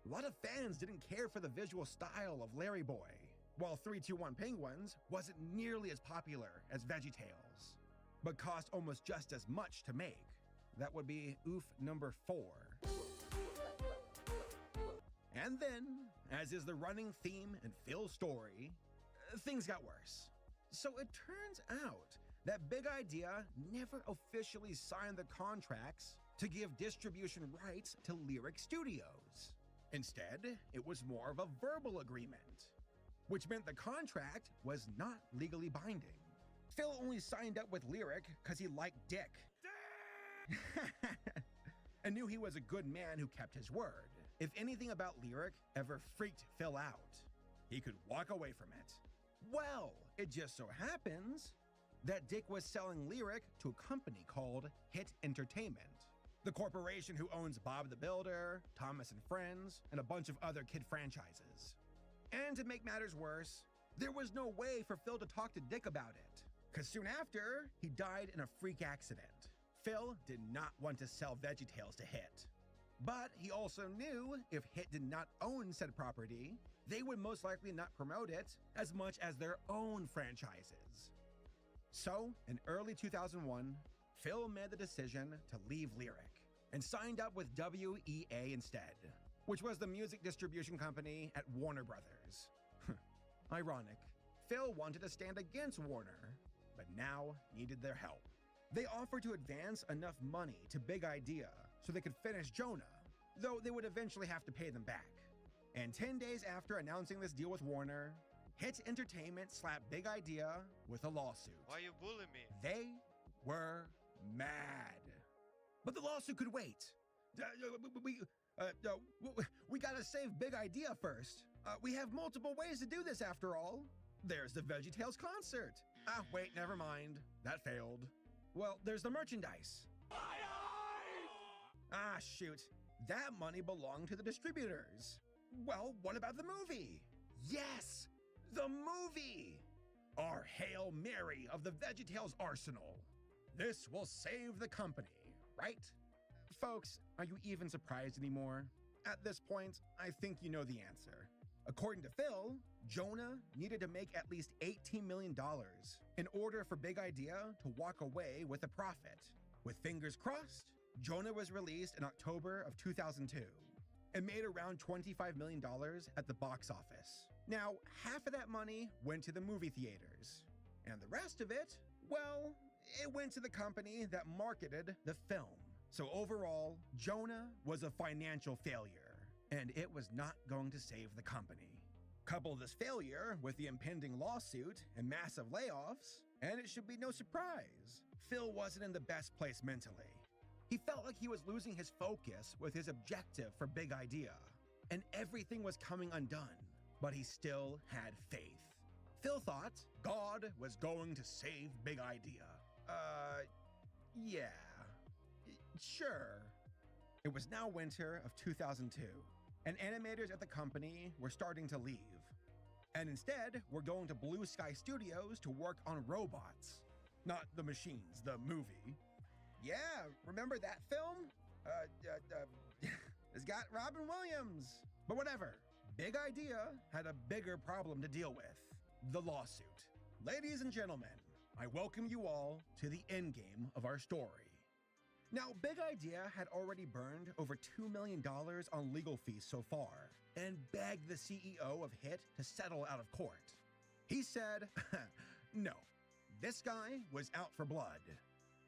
A lot of fans didn't care for the visual style of Larry Boy, while 321 Penguins wasn't nearly as popular as VeggieTales, but cost almost just as much to make. That would be oof number 4. And then, as is the running theme in Phil's story, things got worse. So it turns out that Big Idea never officially signed the contracts to give distribution rights to Lyric Studios. Instead, it was more of a verbal agreement, which meant the contract was not legally binding. Phil only signed up with Lyric because he liked Dick. And knew he was a good man who kept his word. If anything about Lyric ever freaked Phil out, he could walk away from it. Well, it just so happens that Dick was selling Lyric to a company called Hit Entertainment, the corporation who owns Bob the Builder, Thomas and Friends, and a bunch of other kid franchises. And to make matters worse, there was no way for Phil to talk to Dick about it, because soon after, he died in a freak accident. Phil did not want to sell VeggieTales to Hit. But he also knew if Hit did not own said property, they would most likely not promote it as much as their own franchises. So, in early 2001, Phil made the decision to leave Lyric and signed up with WEA instead, which was the music distribution company at Warner Brothers. Ironic. Phil wanted to stand against Warner, but now needed their help. They offered to advance enough money to Big Idea so they could finish Jonah, though they would eventually have to pay them back. And 10 days after announcing this deal with Warner, Hit Entertainment slapped Big Idea with a lawsuit. Why you bullying me? They were mad. But the lawsuit could wait. We gotta save Big Idea first. We have multiple ways to do this after all. There's the VeggieTales concert. Wait, never mind. That failed. Well, there's the merchandise. Shoot. That money belonged to the distributors. Well, what about the movie? Yes, the movie! Our Hail Mary of the VeggieTales arsenal. This will save the company, right? Folks, are you even surprised anymore? At this point, I think you know the answer. According to Phil, Jonah needed to make at least $18 million in order for Big Idea to walk away with a profit. With fingers crossed, Jonah was released in October of 2002 and made around $25 million at the box office. Now, half of that money went to the movie theaters, and the rest of it, well, it went to the company that marketed the film. So overall, Jonah was a financial failure, and it was not going to save the company. Couple this failure with the impending lawsuit and massive layoffs, and it should be no surprise, Phil wasn't in the best place mentally. He felt like he was losing his focus with his objective for Big Idea, and everything was coming undone, but he still had faith. Phil thought God was going to save Big Idea. Yeah, sure. It was now winter of 2002, and animators at the company were starting to leave. And instead, we're going to Blue Sky Studios to work on robots. Not the machines, the movie. Yeah, remember that film? It's got Robin Williams. But whatever, Big Idea had a bigger problem to deal with. The lawsuit. Ladies and gentlemen, I welcome you all to the endgame of our story. Now, Big Idea had already burned over $2 million on legal fees so far, and begged the CEO of HIT to settle out of court. He said, no, this guy was out for blood,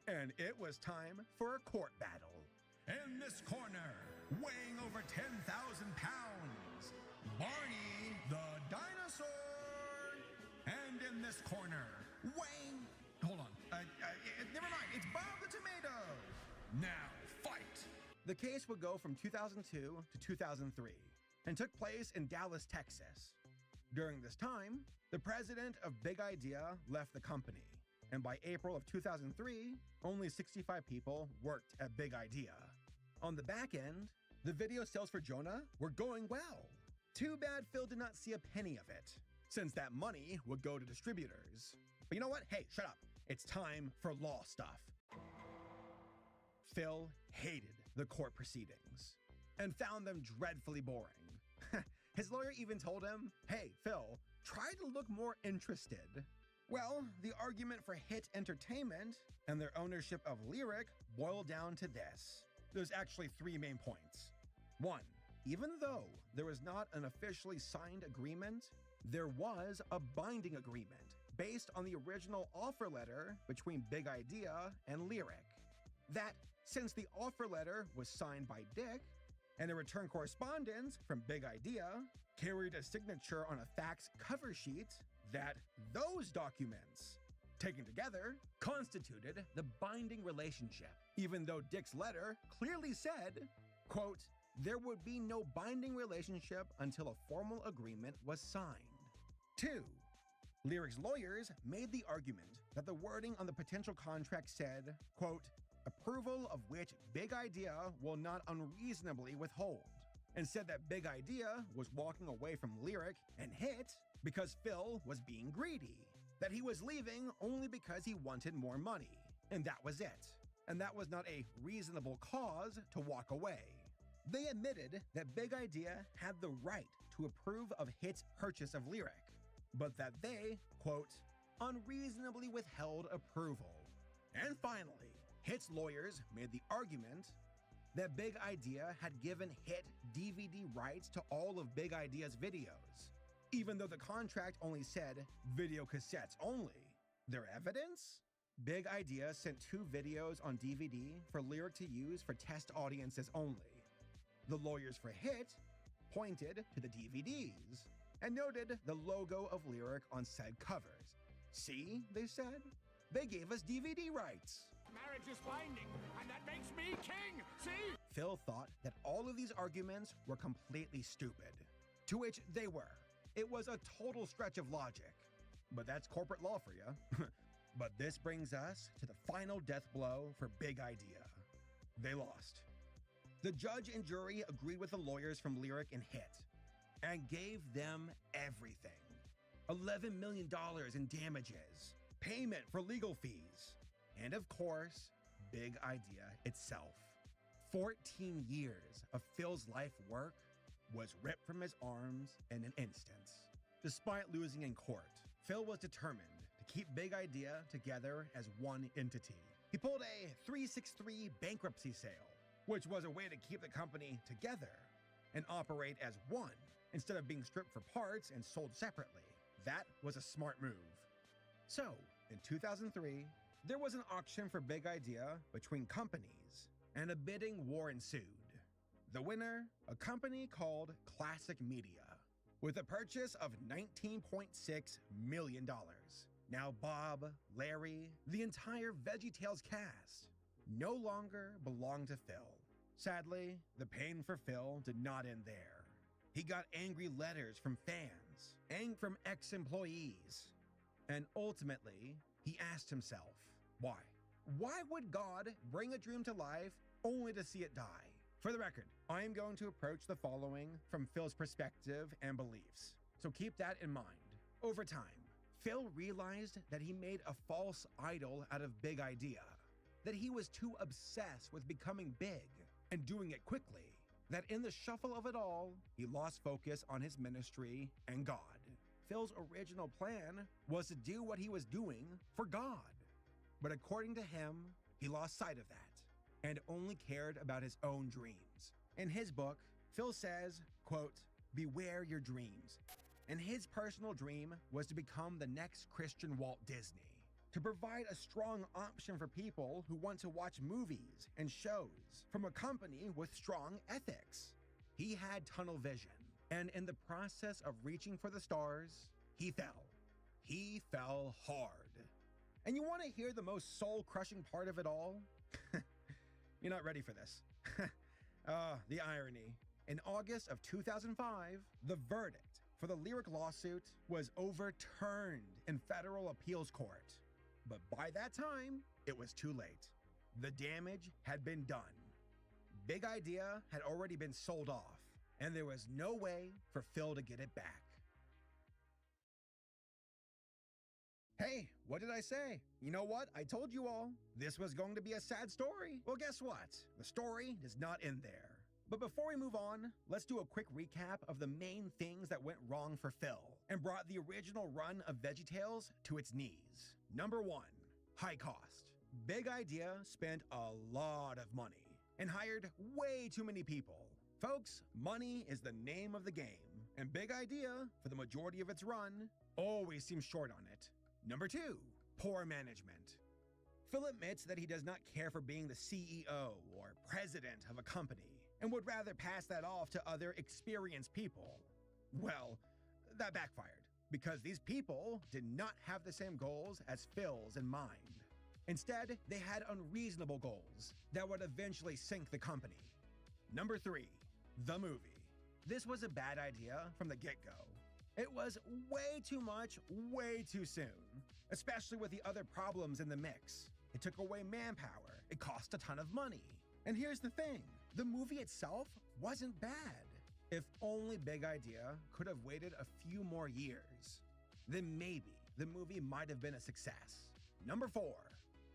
and it was time for a court battle. In this corner, weighing over 10,000 pounds, Barney the dinosaur. And in this corner, weighing... Hold on. Never mind. It's Bob the tomato. Now, fight. The case would go from 2002 to 2003 and took place in Dallas, Texas. During this time, the president of Big Idea left the company. And by April of 2003, only 65 people worked at Big Idea. On the back end, the video sales for Jonah were going well. Too bad Phil did not see a penny of it, since that money would go to distributors. But you know what? Hey, shut up. It's time for law stuff. Phil hated the court proceedings and found them dreadfully boring. His lawyer even told him, hey, Phil, try to look more interested. Well, the argument for HIT Entertainment and their ownership of Lyric boiled down to this. There's actually three main points. One, even though there was not an officially signed agreement, there was a binding agreement based on the original offer letter between Big Idea and Lyric. That, since the offer letter was signed by Dick, and the return correspondence from Big Idea carried a signature on a fax cover sheet, that those documents, taken together, constituted the binding relationship, even though Dick's letter clearly said, quote, there would be no binding relationship until a formal agreement was signed. 2. Lyric's lawyers made the argument that the wording on the potential contract said, quote, approval of which Big Idea will not unreasonably withhold, and said that Big Idea was walking away from Lyric and Hit because Phil was being greedy, that he was leaving only because he wanted more money, and that was it, and that was not a reasonable cause to walk away. They admitted that Big Idea had the right to approve of Hit's purchase of Lyric, but that they, quote, unreasonably withheld approval. And finally, Hit's lawyers made the argument that Big Idea had given Hit DVD rights to all of Big Idea's videos, even though the contract only said video cassettes only. Their evidence? Big Idea sent 2 videos on DVD for Lyric to use for test audiences only. The lawyers for Hit pointed to the DVDs and noted the logo of Lyric on said covers. See, they said, they gave us DVD rights. Marriage is binding, and that makes me king, see? Phil thought that all of these arguments were completely stupid, to which they were. It was a total stretch of logic. But that's corporate law for you. But this brings us to the final death blow for Big Idea. They lost. The judge and jury agreed with the lawyers from Lyric and Hit and gave them everything. $11 million in damages, payment for legal fees, and of course, Big Idea itself. 14 years of Phil's life work was ripped from his arms in an instant. Despite losing in court, Phil was determined to keep Big Idea together as one entity. He pulled a 363 bankruptcy sale, which was a way to keep the company together and operate as one instead of being stripped for parts and sold separately. That was a smart move. So, in 2003, there was an auction for Big Idea between companies, and a bidding war ensued. The winner, a company called Classic Media, with a purchase of $19.6 million. Now Bob, Larry, the entire VeggieTales cast no longer belonged to Phil. Sadly, the pain for Phil did not end there. He got angry letters from fans and from ex-employees. And ultimately, he asked himself, why? Why would God bring a dream to life only to see it die? For the record, I am going to approach the following from Phil's perspective and beliefs, so keep that in mind. Over time, Phil realized that he made a false idol out of Big Idea, that he was too obsessed with becoming big and doing it quickly, that in the shuffle of it all, he lost focus on his ministry and God. Phil's original plan was to do what he was doing for God. But according to him, he lost sight of that and only cared about his own dreams. In his book, Phil says, quote, beware your dreams. And his personal dream was to become the next Christian Walt Disney, to provide a strong option for people who want to watch movies and shows from a company with strong ethics. He had tunnel vision, and in the process of reaching for the stars, he fell. He fell hard. And you want to hear the most soul-crushing part of it all? You're not ready for this. The irony. In August of 2005, the verdict for the Lyric lawsuit was overturned in federal appeals court. But by that time, it was too late. The damage had been done. Big Idea had already been sold off, and there was no way for Phil to get it back. Hey, what did I say? You know what? I told you all. This was going to be a sad story. Well, guess what? The story is not in there. But before we move on, let's do a quick recap of the main things that went wrong for Phil and brought the original run of VeggieTales to its knees. Number 1, high cost. Big Idea spent a lot of money and hired way too many people. Folks, money is the name of the game, and Big Idea, for the majority of its run, always seems short on it. Number 2, poor management. Phil admits that he does not care for being the CEO or president of a company and would rather pass that off to other experienced people. Well, that backfired because these people did not have the same goals as Phil's in mind. Instead, they had unreasonable goals that would eventually sink the company. Number 3, the movie. This was a bad idea from the get-go. It was way too much, way too soon, especially with the other problems in the mix. It took away manpower it cost a ton of money. And here's the thing, the movie itself wasn't bad. If only Big Idea could have waited a few more years, then maybe the movie might have been a success. Number 4,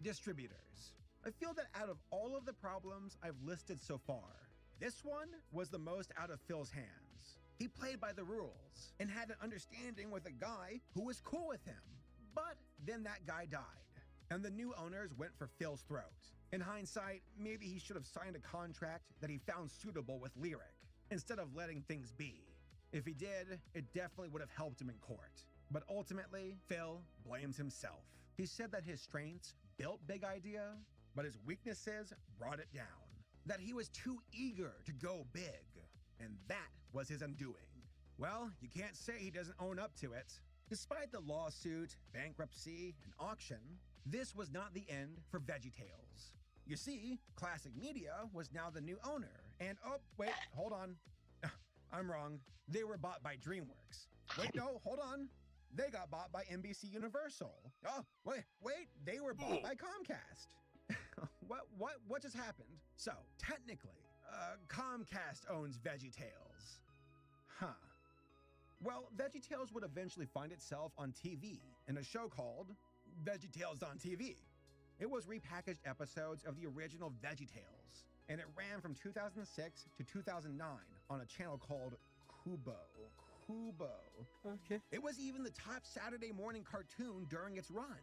distributors. I feel that out of all of the problems I've listed so far, this one was the most out of Phil's hands. He played by the rules and had an understanding with a guy who was cool with him. But then that guy died, and the new owners went for Phil's throat. In hindsight, maybe he should have signed a contract that he found suitable with Lyric, instead of letting things be. If he did, it definitely would have helped him in court. But ultimately, Phil blames himself. He said that his strengths built Big Idea, but his weaknesses brought it down. That he was too eager to go big, and that was his undoing. Well, you can't say he doesn't own up to it. Despite the lawsuit, bankruptcy, and auction, this was not the end for VeggieTales. You see, Classic Media was now the new owner, and oh, wait, hold on. I'm wrong. They were bought by DreamWorks. Wait, no, hold on. They got bought by NBC Universal. Oh, wait, they were bought by Comcast. What just happened? So, technically, Comcast owns VeggieTales. Huh. Well, VeggieTales would eventually find itself on TV in a show called VeggieTales on TV. It was repackaged episodes of the original VeggieTales, and it ran from 2006 to 2009 on a channel called Kubo. Okay. It was even the top Saturday morning cartoon during its run.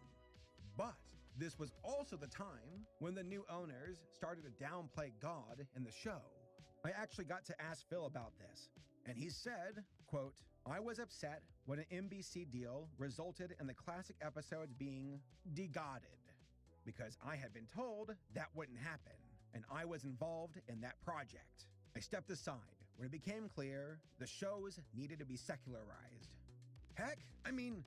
But this was also the time when the new owners started to downplay God in the show. I actually got to ask Phil about this, and he said, quote, I was upset when an NBC deal resulted in the classic episodes being de-godded, because I had been told that wouldn't happen, and I was involved in that project. I stepped aside when it became clear the shows needed to be secularized. Heck, I mean,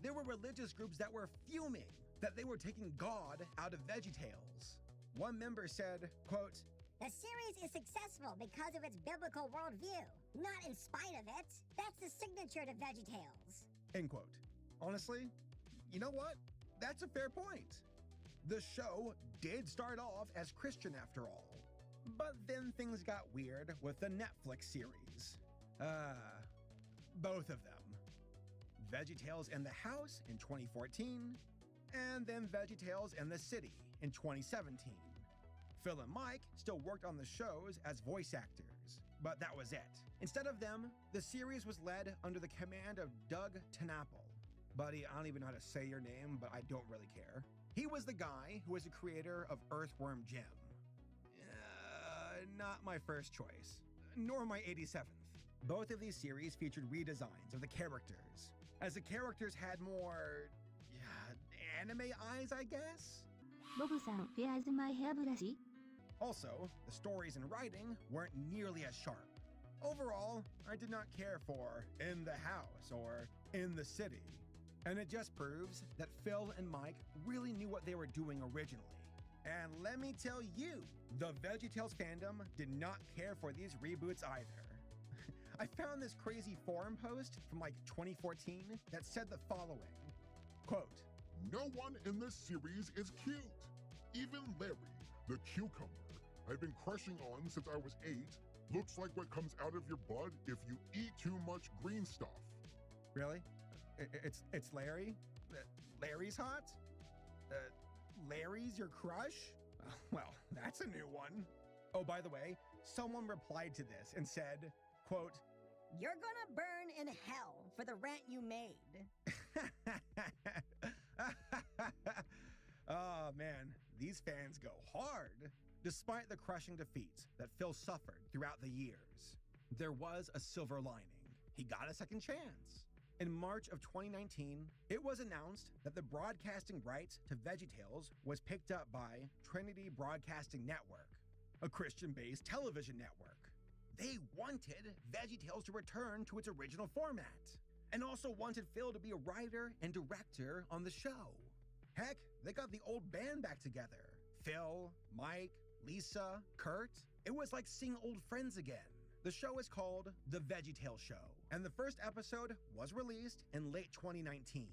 there were religious groups that were fuming that they were taking God out of VeggieTales. One member said, quote, the series is successful because of its biblical worldview, not in spite of it. That's the signature to VeggieTales. End quote. Honestly, you know what? That's a fair point. The show did start off as Christian after all, but then things got weird with the Netflix series. Both of them. VeggieTales in the House in 2014, and then VeggieTales in the City in 2017. Phil and Mike still worked on the shows as voice actors, but that was it. Instead of them, the series was led under the command of Doug TenNapel. Buddy, I don't even know how to say your name, but I don't really care. He was the guy who was the creator of Earthworm Jim. Not my first choice, nor my 87th. Both of these series featured redesigns of the characters, as the characters had more, anime eyes, I guess? Bobo-san, where's my hairbrush? Also, the stories and writing weren't nearly as sharp. Overall, I did not care for In the House or In the City. And it just proves that Phil and Mike really knew what they were doing originally. And let me tell you, the VeggieTales fandom did not care for these reboots either. I found this crazy forum post from like 2014 that said the following, quote, no one in this series is cute. Even Larry, the cucumber I've been crushing on since I was 8, looks like what comes out of your blood if you eat too much green stuff. Really? It's Larry? Larry's hot? Larry's your crush? Well, that's a new one. Oh, by the way, someone replied to this and said, quote, you're gonna burn in hell for the rant you made. Oh man, these fans go hard. Despite the crushing defeats that Phil suffered throughout the years, there was a silver lining. He got a second chance. In March of 2019, it was announced that the broadcasting rights to VeggieTales was picked up by Trinity Broadcasting Network, a Christian-based television network. They wanted VeggieTales to return to its original format, and also wanted Phil to be a writer and director on the show. Heck, they got the old band back together. Phil, Mike, Lisa, Kurt. It was like seeing old friends again. The show is called The VeggieTales Show, and the first episode was released in late 2019.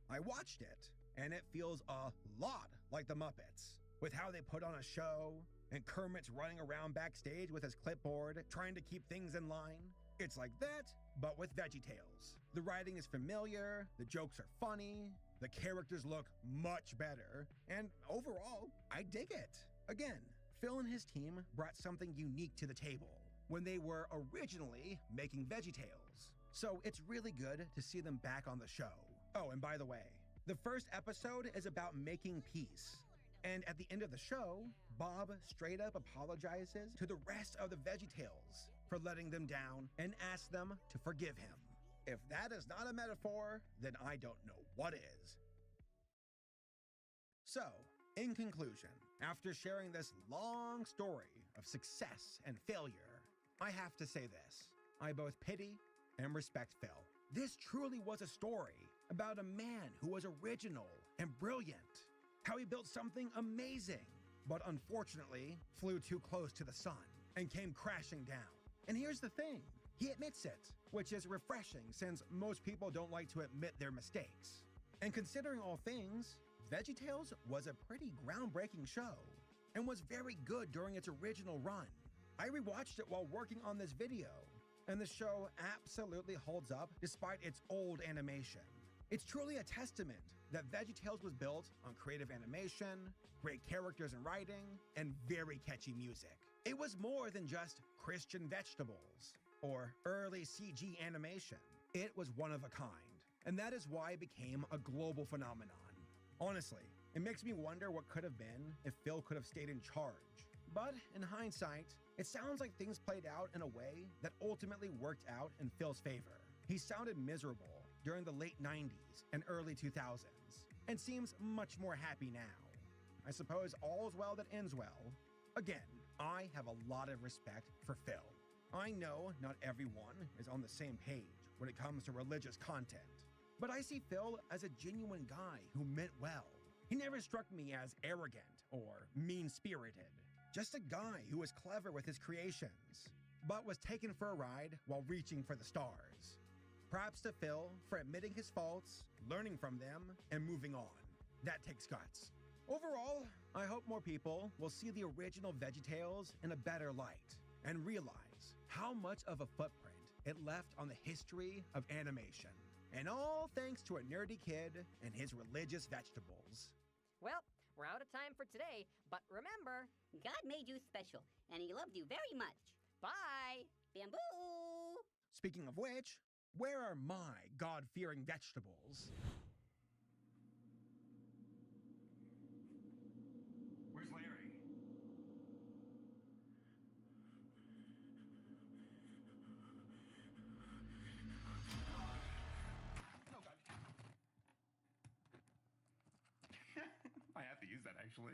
I watched it, and it feels a lot like the Muppets. with how they put on a show, and Kermit's running around backstage with his clipboard, trying to keep things in line. It's like that, but with VeggieTales. The writing is familiar, the jokes are funny, the characters look much better, and overall, I dig it. Again, Phil and his team brought something unique to the table when they were originally making VeggieTales. So it's really good to see them back on the show. Oh, and by the way, the first episode is about making peace. And at the end of the show, Bob straight up apologizes to the rest of the VeggieTales for letting them down and asks them to forgive him. If that is not a metaphor, then I don't know what is. So, in conclusion, after sharing this long story of success and failure, I have to say this. I both pity and respect Phil. This truly was a story about a man who was original and brilliant. How he built something amazing, but unfortunately flew too close to the sun and came crashing down. And here's the thing, he admits it, which is refreshing since most people don't like to admit their mistakes. And considering all things, VeggieTales was a pretty groundbreaking show and was very good during its original run. I rewatched it while working on this video, and the show absolutely holds up despite its old animation. It's truly a testament that VeggieTales was built on creative animation, great characters and writing, and very catchy music. It was more than just Christian vegetables or early CG animation. It was one of a kind, and that is why it became a global phenomenon. Honestly, it makes me wonder what could have been if Phil could have stayed in charge. But in hindsight, it sounds like things played out in a way that ultimately worked out in Phil's favor. He sounded miserable during the late 90s and early 2000s, and seems much more happy now. I suppose all's well that ends well. Again, I have a lot of respect for Phil. I know not everyone is on the same page when it comes to religious content, but I see Phil as a genuine guy who meant well. He never struck me as arrogant or mean-spirited, just a guy who was clever with his creations, but was taken for a ride while reaching for the stars. Props to Phil for admitting his faults, learning from them, and moving on. That takes guts. Overall, I hope more people will see the original VeggieTales in a better light and realize how much of a footprint it left on the history of animation. And all thanks to a nerdy kid and his religious vegetables. Well, we're out of time for today, but remember, God made you special, and he loved you very much. Bye! Bamboo! Speaking of which, where are my God-fearing vegetables? Where's Larry? Oh, God. I have to use that, actually.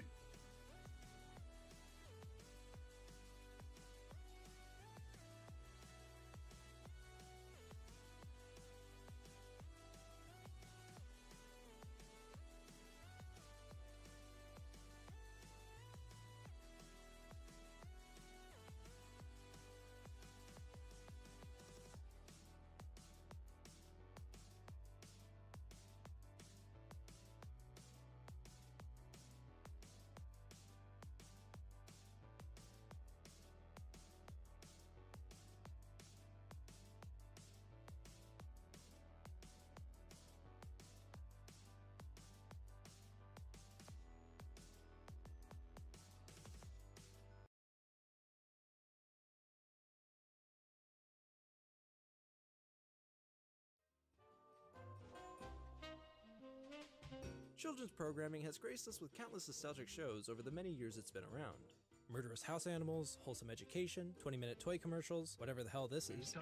Children's programming has graced us with countless nostalgic shows over the many years it's been around. Murderous house animals, wholesome education, 20-minute toy commercials, whatever the hell this is.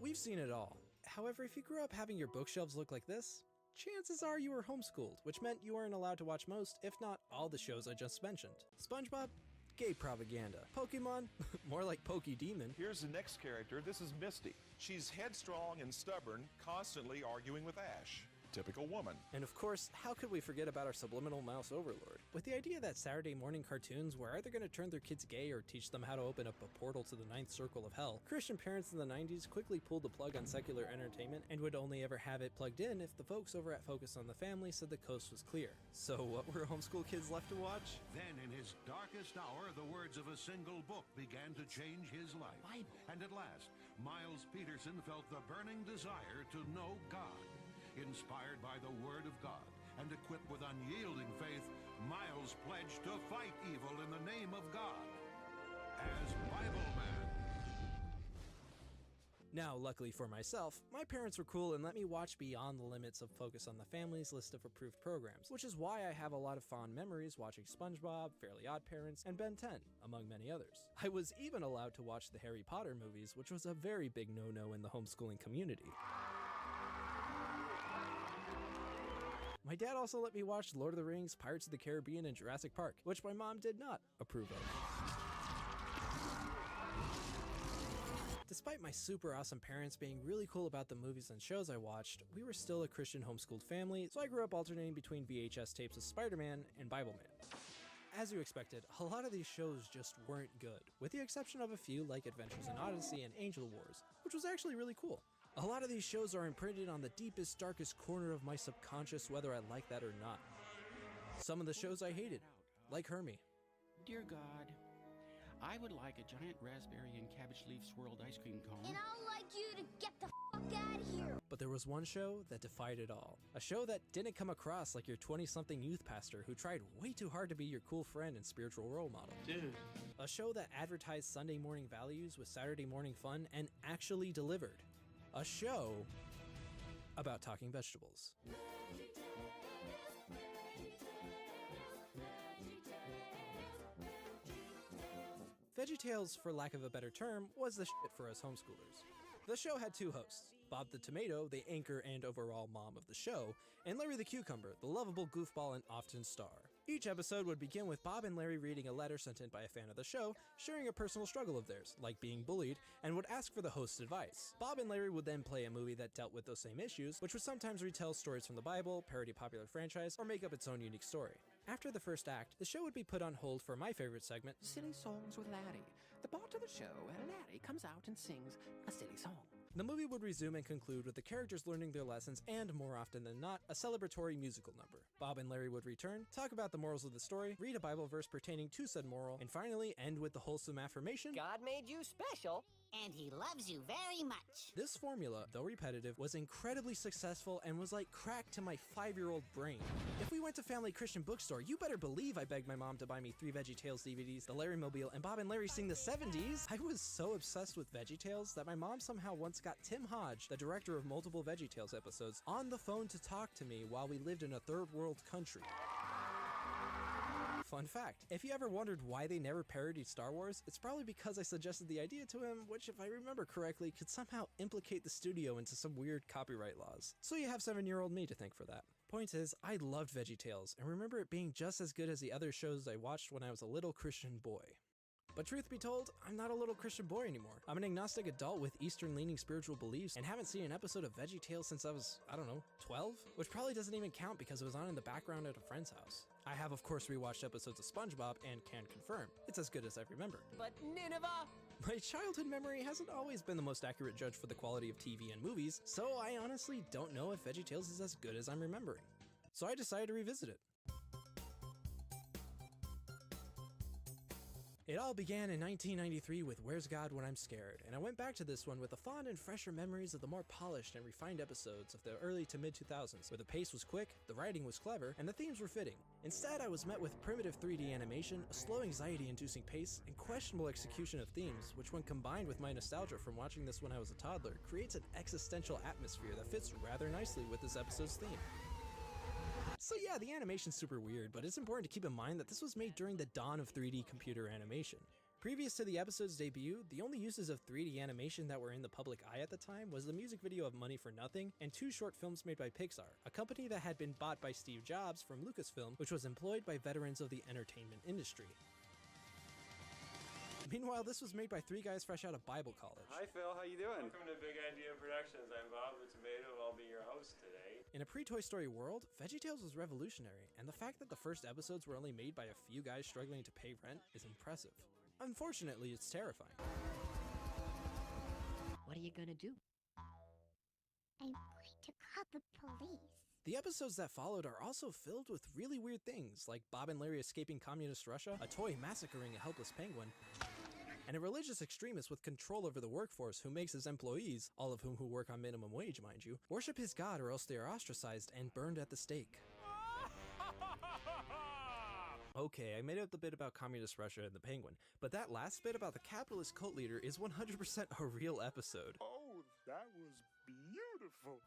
We've seen it all. However, if you grew up having your bookshelves look like this, chances are you were homeschooled, which meant you weren't allowed to watch most, if not all the shows I just mentioned. SpongeBob? Gay propaganda. Pokemon? More like Pokey Demon. Here's the next character. This is Misty. She's headstrong and stubborn, constantly arguing with Ash. Typical woman. And of course, how could we forget about our subliminal mouse overlord? With the idea that Saturday morning cartoons were either going to turn their kids gay or teach them how to open up a portal to the ninth circle of hell, Christian parents in the 90s quickly pulled the plug on secular entertainment and would only ever have it plugged in if the folks over at Focus on the Family said the coast was clear. So what were homeschool kids left to watch? Then in his darkest hour, the words of a single book began to change his life. And at last, Miles Peterson felt the burning desire to know God. Inspired by the Word of God and equipped with unyielding faith, Miles pledged to fight evil in the name of God as Bible Man. Now, luckily for myself, my parents were cool and let me watch beyond the limits of Focus on the Family's list of approved programs, which is why I have a lot of fond memories watching SpongeBob, Fairly Odd Parents, and Ben 10, among many others. I was even allowed to watch the Harry Potter movies, which was a very big no-no in the homeschooling community. My dad also let me watch Lord of the Rings, Pirates of the Caribbean, and Jurassic Park, which my mom did not approve of. Despite my super awesome parents being really cool about the movies and shows I watched, we were still a Christian homeschooled family, so I grew up alternating between VHS tapes of Spider-Man and Bible Man. As you expected, a lot of these shows just weren't good, with the exception of a few like Adventures in Odyssey and Angel Wars, which was actually really cool. A lot of these shows are imprinted on the deepest, darkest corner of my subconscious, whether I like that or not. Some of the shows I hated, like Hermie. Dear God, I would like a giant raspberry and cabbage leaf swirled ice cream cone. And I'd like you to get the fuck out of here. But there was one show that defied it all. A show that didn't come across like your 20-something youth pastor who tried way too hard to be your cool friend and spiritual role model. Dude. A show that advertised Sunday morning values with Saturday morning fun and actually delivered. A show about talking vegetables. VeggieTales, for lack of a better term, was the shit for us homeschoolers. The show had two hosts, Bob the Tomato, the anchor and overall mom of the show, and Larry the Cucumber, the lovable goofball and often star. Each episode would begin with Bob and Larry reading a letter sent in by a fan of the show, sharing a personal struggle of theirs, like being bullied, and would ask for the host's advice. Bob and Larry would then play a movie that dealt with those same issues, which would sometimes retell stories from the Bible, parody a popular franchise, or make up its own unique story. After the first act, the show would be put on hold for my favorite segment, Silly Songs with Laddie. The part of the show where Laddie comes out and sings a silly song. The movie would resume and conclude with the characters learning their lessons and, more often than not, a celebratory musical number. Bob and Larry would return, talk about the morals of the story, read a Bible verse pertaining to said moral, and finally end with the wholesome affirmation, God made you special. And he loves you very much. This formula, though repetitive, was incredibly successful and was like crack to my 5-year-old brain. If we went to Family Christian Bookstore, you better believe I begged my mom to buy me 3 VeggieTales DVDs, the Larry Mobile, and Bob and Larry Sing the 70s. I was so obsessed with VeggieTales that my mom somehow once got Tim Hodge, the director of multiple VeggieTales episodes, on the phone to talk to me while we lived in a third world country. Fun fact, if you ever wondered why they never parodied Star Wars, it's probably because I suggested the idea to him, which if I remember correctly, could somehow implicate the studio into some weird copyright laws. So you have 7-year-old me to thank for that. Point is, I loved VeggieTales, and remember it being just as good as the other shows I watched when I was a little Christian boy. But truth be told, I'm not a little Christian boy anymore. I'm an agnostic adult with Eastern-leaning spiritual beliefs and haven't seen an episode of VeggieTales since I was, 12? Which probably doesn't even count because it was on in the background at a friend's house. I have, of course, rewatched episodes of SpongeBob and can confirm, it's as good as I remember. But Nineveh! My childhood memory hasn't always been the most accurate judge for the quality of TV and movies, so I honestly don't know if VeggieTales is as good as I'm remembering. So I decided to revisit it. It all began in 1993 with Where's God When I'm Scared, and I went back to this one with the fond and fresher memories of the more polished and refined episodes of the early to mid-2000s, where the pace was quick, the writing was clever, and the themes were fitting. Instead, I was met with primitive 3D animation, a slow anxiety-inducing pace, and questionable execution of themes, which when combined with my nostalgia from watching this when I was a toddler, creates an existential atmosphere that fits rather nicely with this episode's theme. So yeah, the animation's super weird, but it's important to keep in mind that this was made during the dawn of 3D computer animation. Previous to the episode's debut, the only uses of 3D animation that were in the public eye at the time was the music video of Money for Nothing and 2 short films made by Pixar, a company that had been bought by Steve Jobs from Lucasfilm, which was employed by veterans of the entertainment industry. Meanwhile, this was made by 3 guys fresh out of Bible college. Hi Phil, how you doing? Welcome to Big Idea Productions. I'm Bob the Tomato. I'll be your host today. In a pre-Toy Story world, VeggieTales was revolutionary, and the fact that the first episodes were only made by a few guys struggling to pay rent is impressive. Unfortunately, it's terrifying. What are you gonna do? I'm going to call the police. The episodes that followed are also filled with really weird things, like Bob and Larry escaping communist Russia, a toy massacring a helpless penguin, and a religious extremist with control over the workforce who makes his employees, all of whom who work on minimum wage, mind you, worship his god or else they are ostracized and burned at the stake. Okay, I made up the bit about communist Russia and the penguin, but that last bit about the capitalist cult leader is 100% a real episode. Oh, that was beautiful.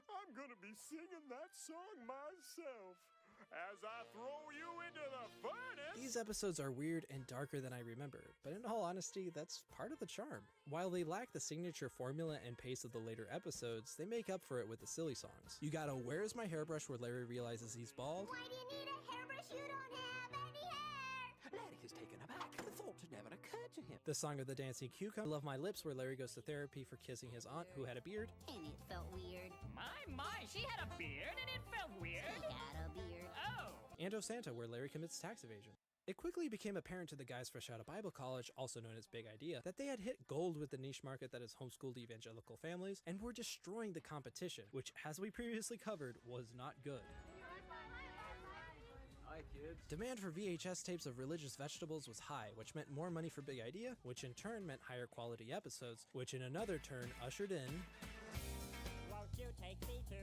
I'm gonna be singing that song myself as I throw you into the furnace. These episodes are weird and darker than I remember, but in all honesty, that's part of the charm. While they lack the signature formula and pace of the later episodes, they make up for it with the silly songs. You got a Where's My Hairbrush where Larry realizes he's bald. Why do you need a hairbrush? You don't have any hair. Larry is taken aback. The thought never occurred to him. The Song of the Dancing Cucumber, Love My Lips where Larry goes to therapy for kissing his aunt who had a beard. And it felt weird. My, she had a beard and it felt weird. She got a beard. Oh. And Oh Santa where Larry commits tax evasion. It quickly became apparent to the guys fresh out of Bible college, also known as Big Idea, that they had hit gold with the niche market that is homeschooled evangelical families and were destroying the competition, which, as we previously covered, was not good. Hi, kids. Demand for VHS tapes of religious vegetables was high, which meant more money for Big Idea, which in turn meant higher quality episodes, which in another turn ushered in... Won't you take me to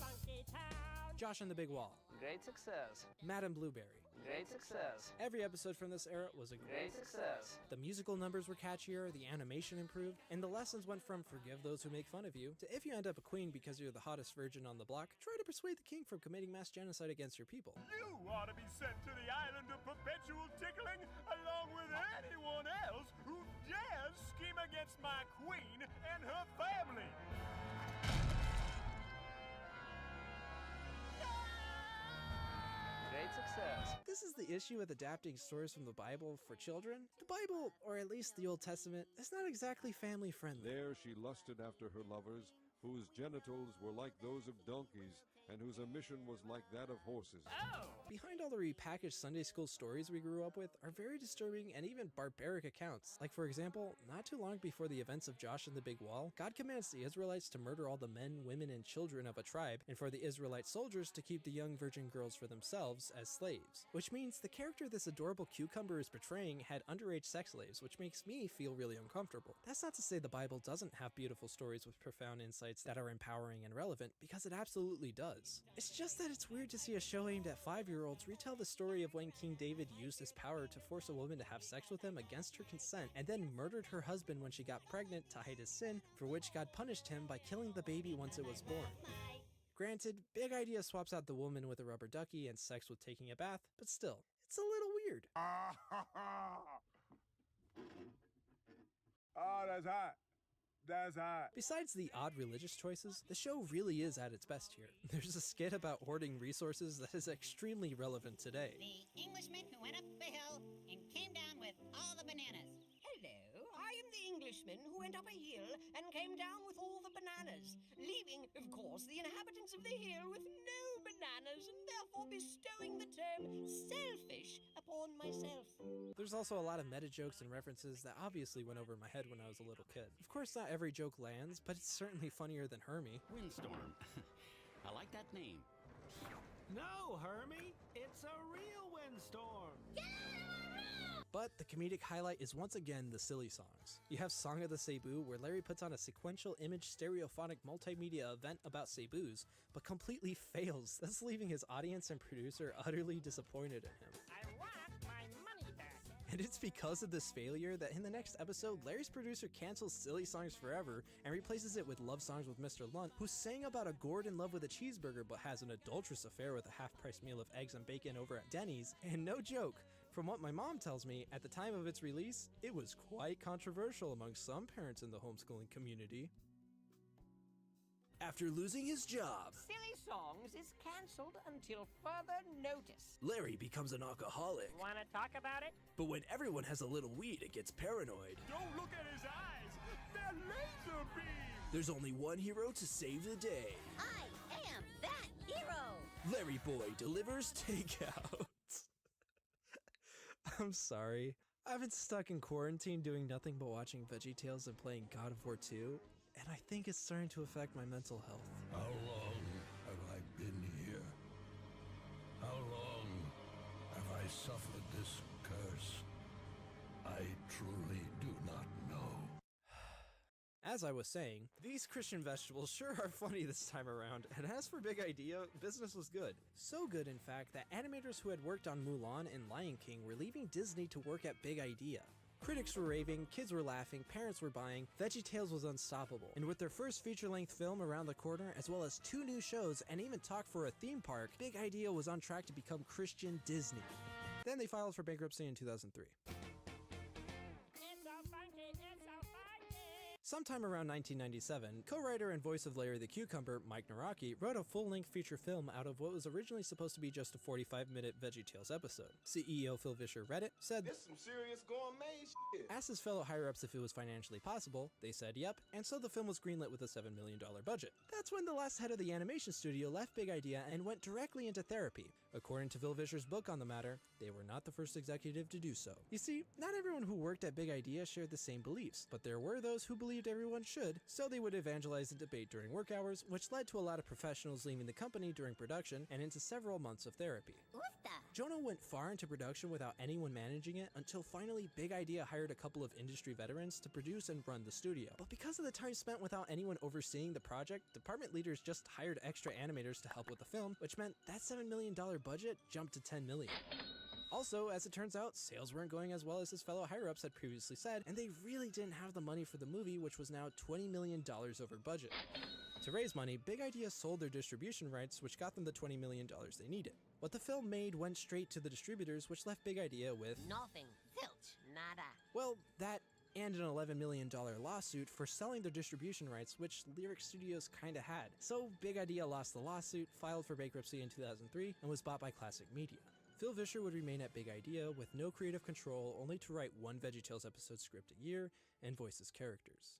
Funky Town? Josh and the Big Wall. Great success. Madam Blueberry. Great success. Every episode from this era was a Great success. The musical numbers were catchier, the animation improved, and the lessons went from forgive those who make fun of you to if you end up a queen because you're the hottest virgin on the block, try to persuade the king from committing mass genocide against your people. You ought to be sent to the island of perpetual tickling along with anyone else who dares scheme against my queen and her family. Great success. This is the issue with adapting stories from the Bible for children. The Bible, or at least the Old Testament, is not exactly family friendly. There she lusted after her lovers, whose genitals were like those of donkeys, and whose emission was like that of horses. Oh! Behind all the repackaged Sunday school stories we grew up with are very disturbing and even barbaric accounts. Like, for example, not too long before the events of Josh and the Big Wall, God commands the Israelites to murder all the men, women, and children of a tribe, and for the Israelite soldiers to keep the young virgin girls for themselves as slaves. Which means the character this adorable cucumber is portraying had underage sex slaves, which makes me feel really uncomfortable. That's not to say the Bible doesn't have beautiful stories with profound insights that are empowering and relevant, because it absolutely does. It's just that it's weird to see a show aimed at 5-year-olds retell the story of when King David used his power to force a woman to have sex with him against her consent, and then murdered her husband when she got pregnant to hide his sin, for which God punished him by killing the baby once it was born. Granted, Big Idea swaps out the woman with a rubber ducky and sex with taking a bath, but still, it's a little weird. Oh, that's hot. That's hot. Besides the odd religious choices, the show really is at its best here. There's a skit about hoarding resources that is extremely relevant today. The Englishman who went up the hill and came down with all the bananas. Hello, I am the Englishman who went up a hill and came down with all the bananas, leaving, of course, the inhabitants of the hill with no bananas, and therefore bestowing the term selfish upon myself. There's also a lot of meta jokes and references that obviously went over my head when I was a little kid. Of course, not every joke lands, but it's certainly funnier than Hermie. Windstorm. I like that name. No, Hermie, it's a real windstorm. But the comedic highlight is once again the silly songs. You have Song of the Cebu, where Larry puts on a sequential image stereophonic multimedia event about Cebus, but completely fails, thus leaving his audience and producer utterly disappointed in him. I want my money back. And it's because of this failure that in the next episode, Larry's producer cancels Silly Songs forever and replaces it with Love Songs with Mr. Lunt, who sang about a gourd in love with a cheeseburger but has an adulterous affair with a half-price meal of eggs and bacon over at Denny's. And no joke, from what my mom tells me, at the time of its release, it was quite controversial among some parents in the homeschooling community. after losing his job. Silly Songs is cancelled until further notice. Larry becomes an alcoholic. Wanna talk about it? But when everyone has a little weed, it gets paranoid. Don't look at his eyes. They're laser beams. There's only one hero to save the day. I am that hero. Larry Boy delivers takeout. I'm sorry. I've been stuck in quarantine doing nothing but watching VeggieTales and playing God of War 2, and I think it's starting to affect my mental health. How long have I been here? How long have I suffered this curse? I truly do not know. As I was saying, these Christian vegetables sure are funny this time around, and as for Big Idea, business was good. So good, in fact, that animators who had worked on Mulan and Lion King were leaving Disney to work at Big Idea. Critics were raving, kids were laughing, parents were buying, VeggieTales was unstoppable. And with their first feature-length film around the corner, as well as 2 new shows, and even talk for a theme park, Big Idea was on track to become Christian Disney. Then they filed for bankruptcy in 2003. Sometime around 1997, co-writer and voice of Larry the Cucumber, Mike Naraki, wrote a full-length feature film out of what was originally supposed to be just a 45-minute VeggieTales episode. CEO Phil Vischer read it, said, "This some serious gourmet shit." Asked his fellow higher-ups if it was financially possible, they said yep, and so the film was greenlit with a $7 million budget. That's when the last head of the animation studio left Big Idea and went directly into therapy. According to Phil Vischer's book on the matter, they were not the first executive to do so. You see, not everyone who worked at Big Idea shared the same beliefs, but there were those who believed everyone should, so they would evangelize and debate during work hours, which led to a lot of professionals leaving the company during production and into several months of therapy. Jonah went far into production without anyone managing it until finally Big Idea hired a couple of industry veterans to produce and run the studio. But because of the time spent without anyone overseeing the project, department leaders just hired extra animators to help with the film, which meant that $7 million budget jumped to $10 million. Also, as it turns out, sales weren't going as well as his fellow higher-ups had previously said, and they really didn't have the money for the movie, which was now $20 million over budget. To raise money, Big Idea sold their distribution rights, which got them the $20 million they needed. What the film made went straight to the distributors, which left Big Idea with nothing. Zilch. Nada. Well, that and an $11 million lawsuit for selling their distribution rights, which Lyric Studios kinda had. So Big Idea lost the lawsuit, filed for bankruptcy in 2003, and was bought by Classic Media. Phil Vischer would remain at Big Idea with no creative control, only to write one VeggieTales episode script a year and voice his characters.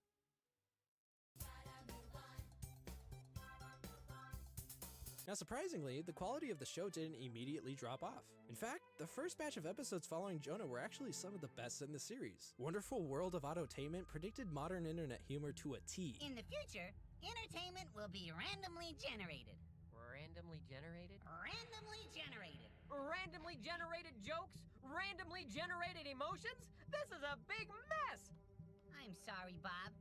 Now surprisingly, the quality of the show didn't immediately drop off. In fact, the first batch of episodes following Jonah were actually some of the best in the series. Wonderful World of Autotainment predicted modern internet humor to a T. In the future, entertainment will be randomly generated. Randomly generated? Randomly generated. Randomly generated jokes? Randomly generated emotions? This is a big mess! I'm sorry, Bob.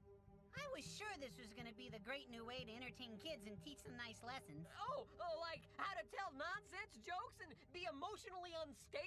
I was sure this was going to be the great new way to entertain kids and teach them nice lessons. Oh, like how to tell nonsense jokes and be emotionally unstable?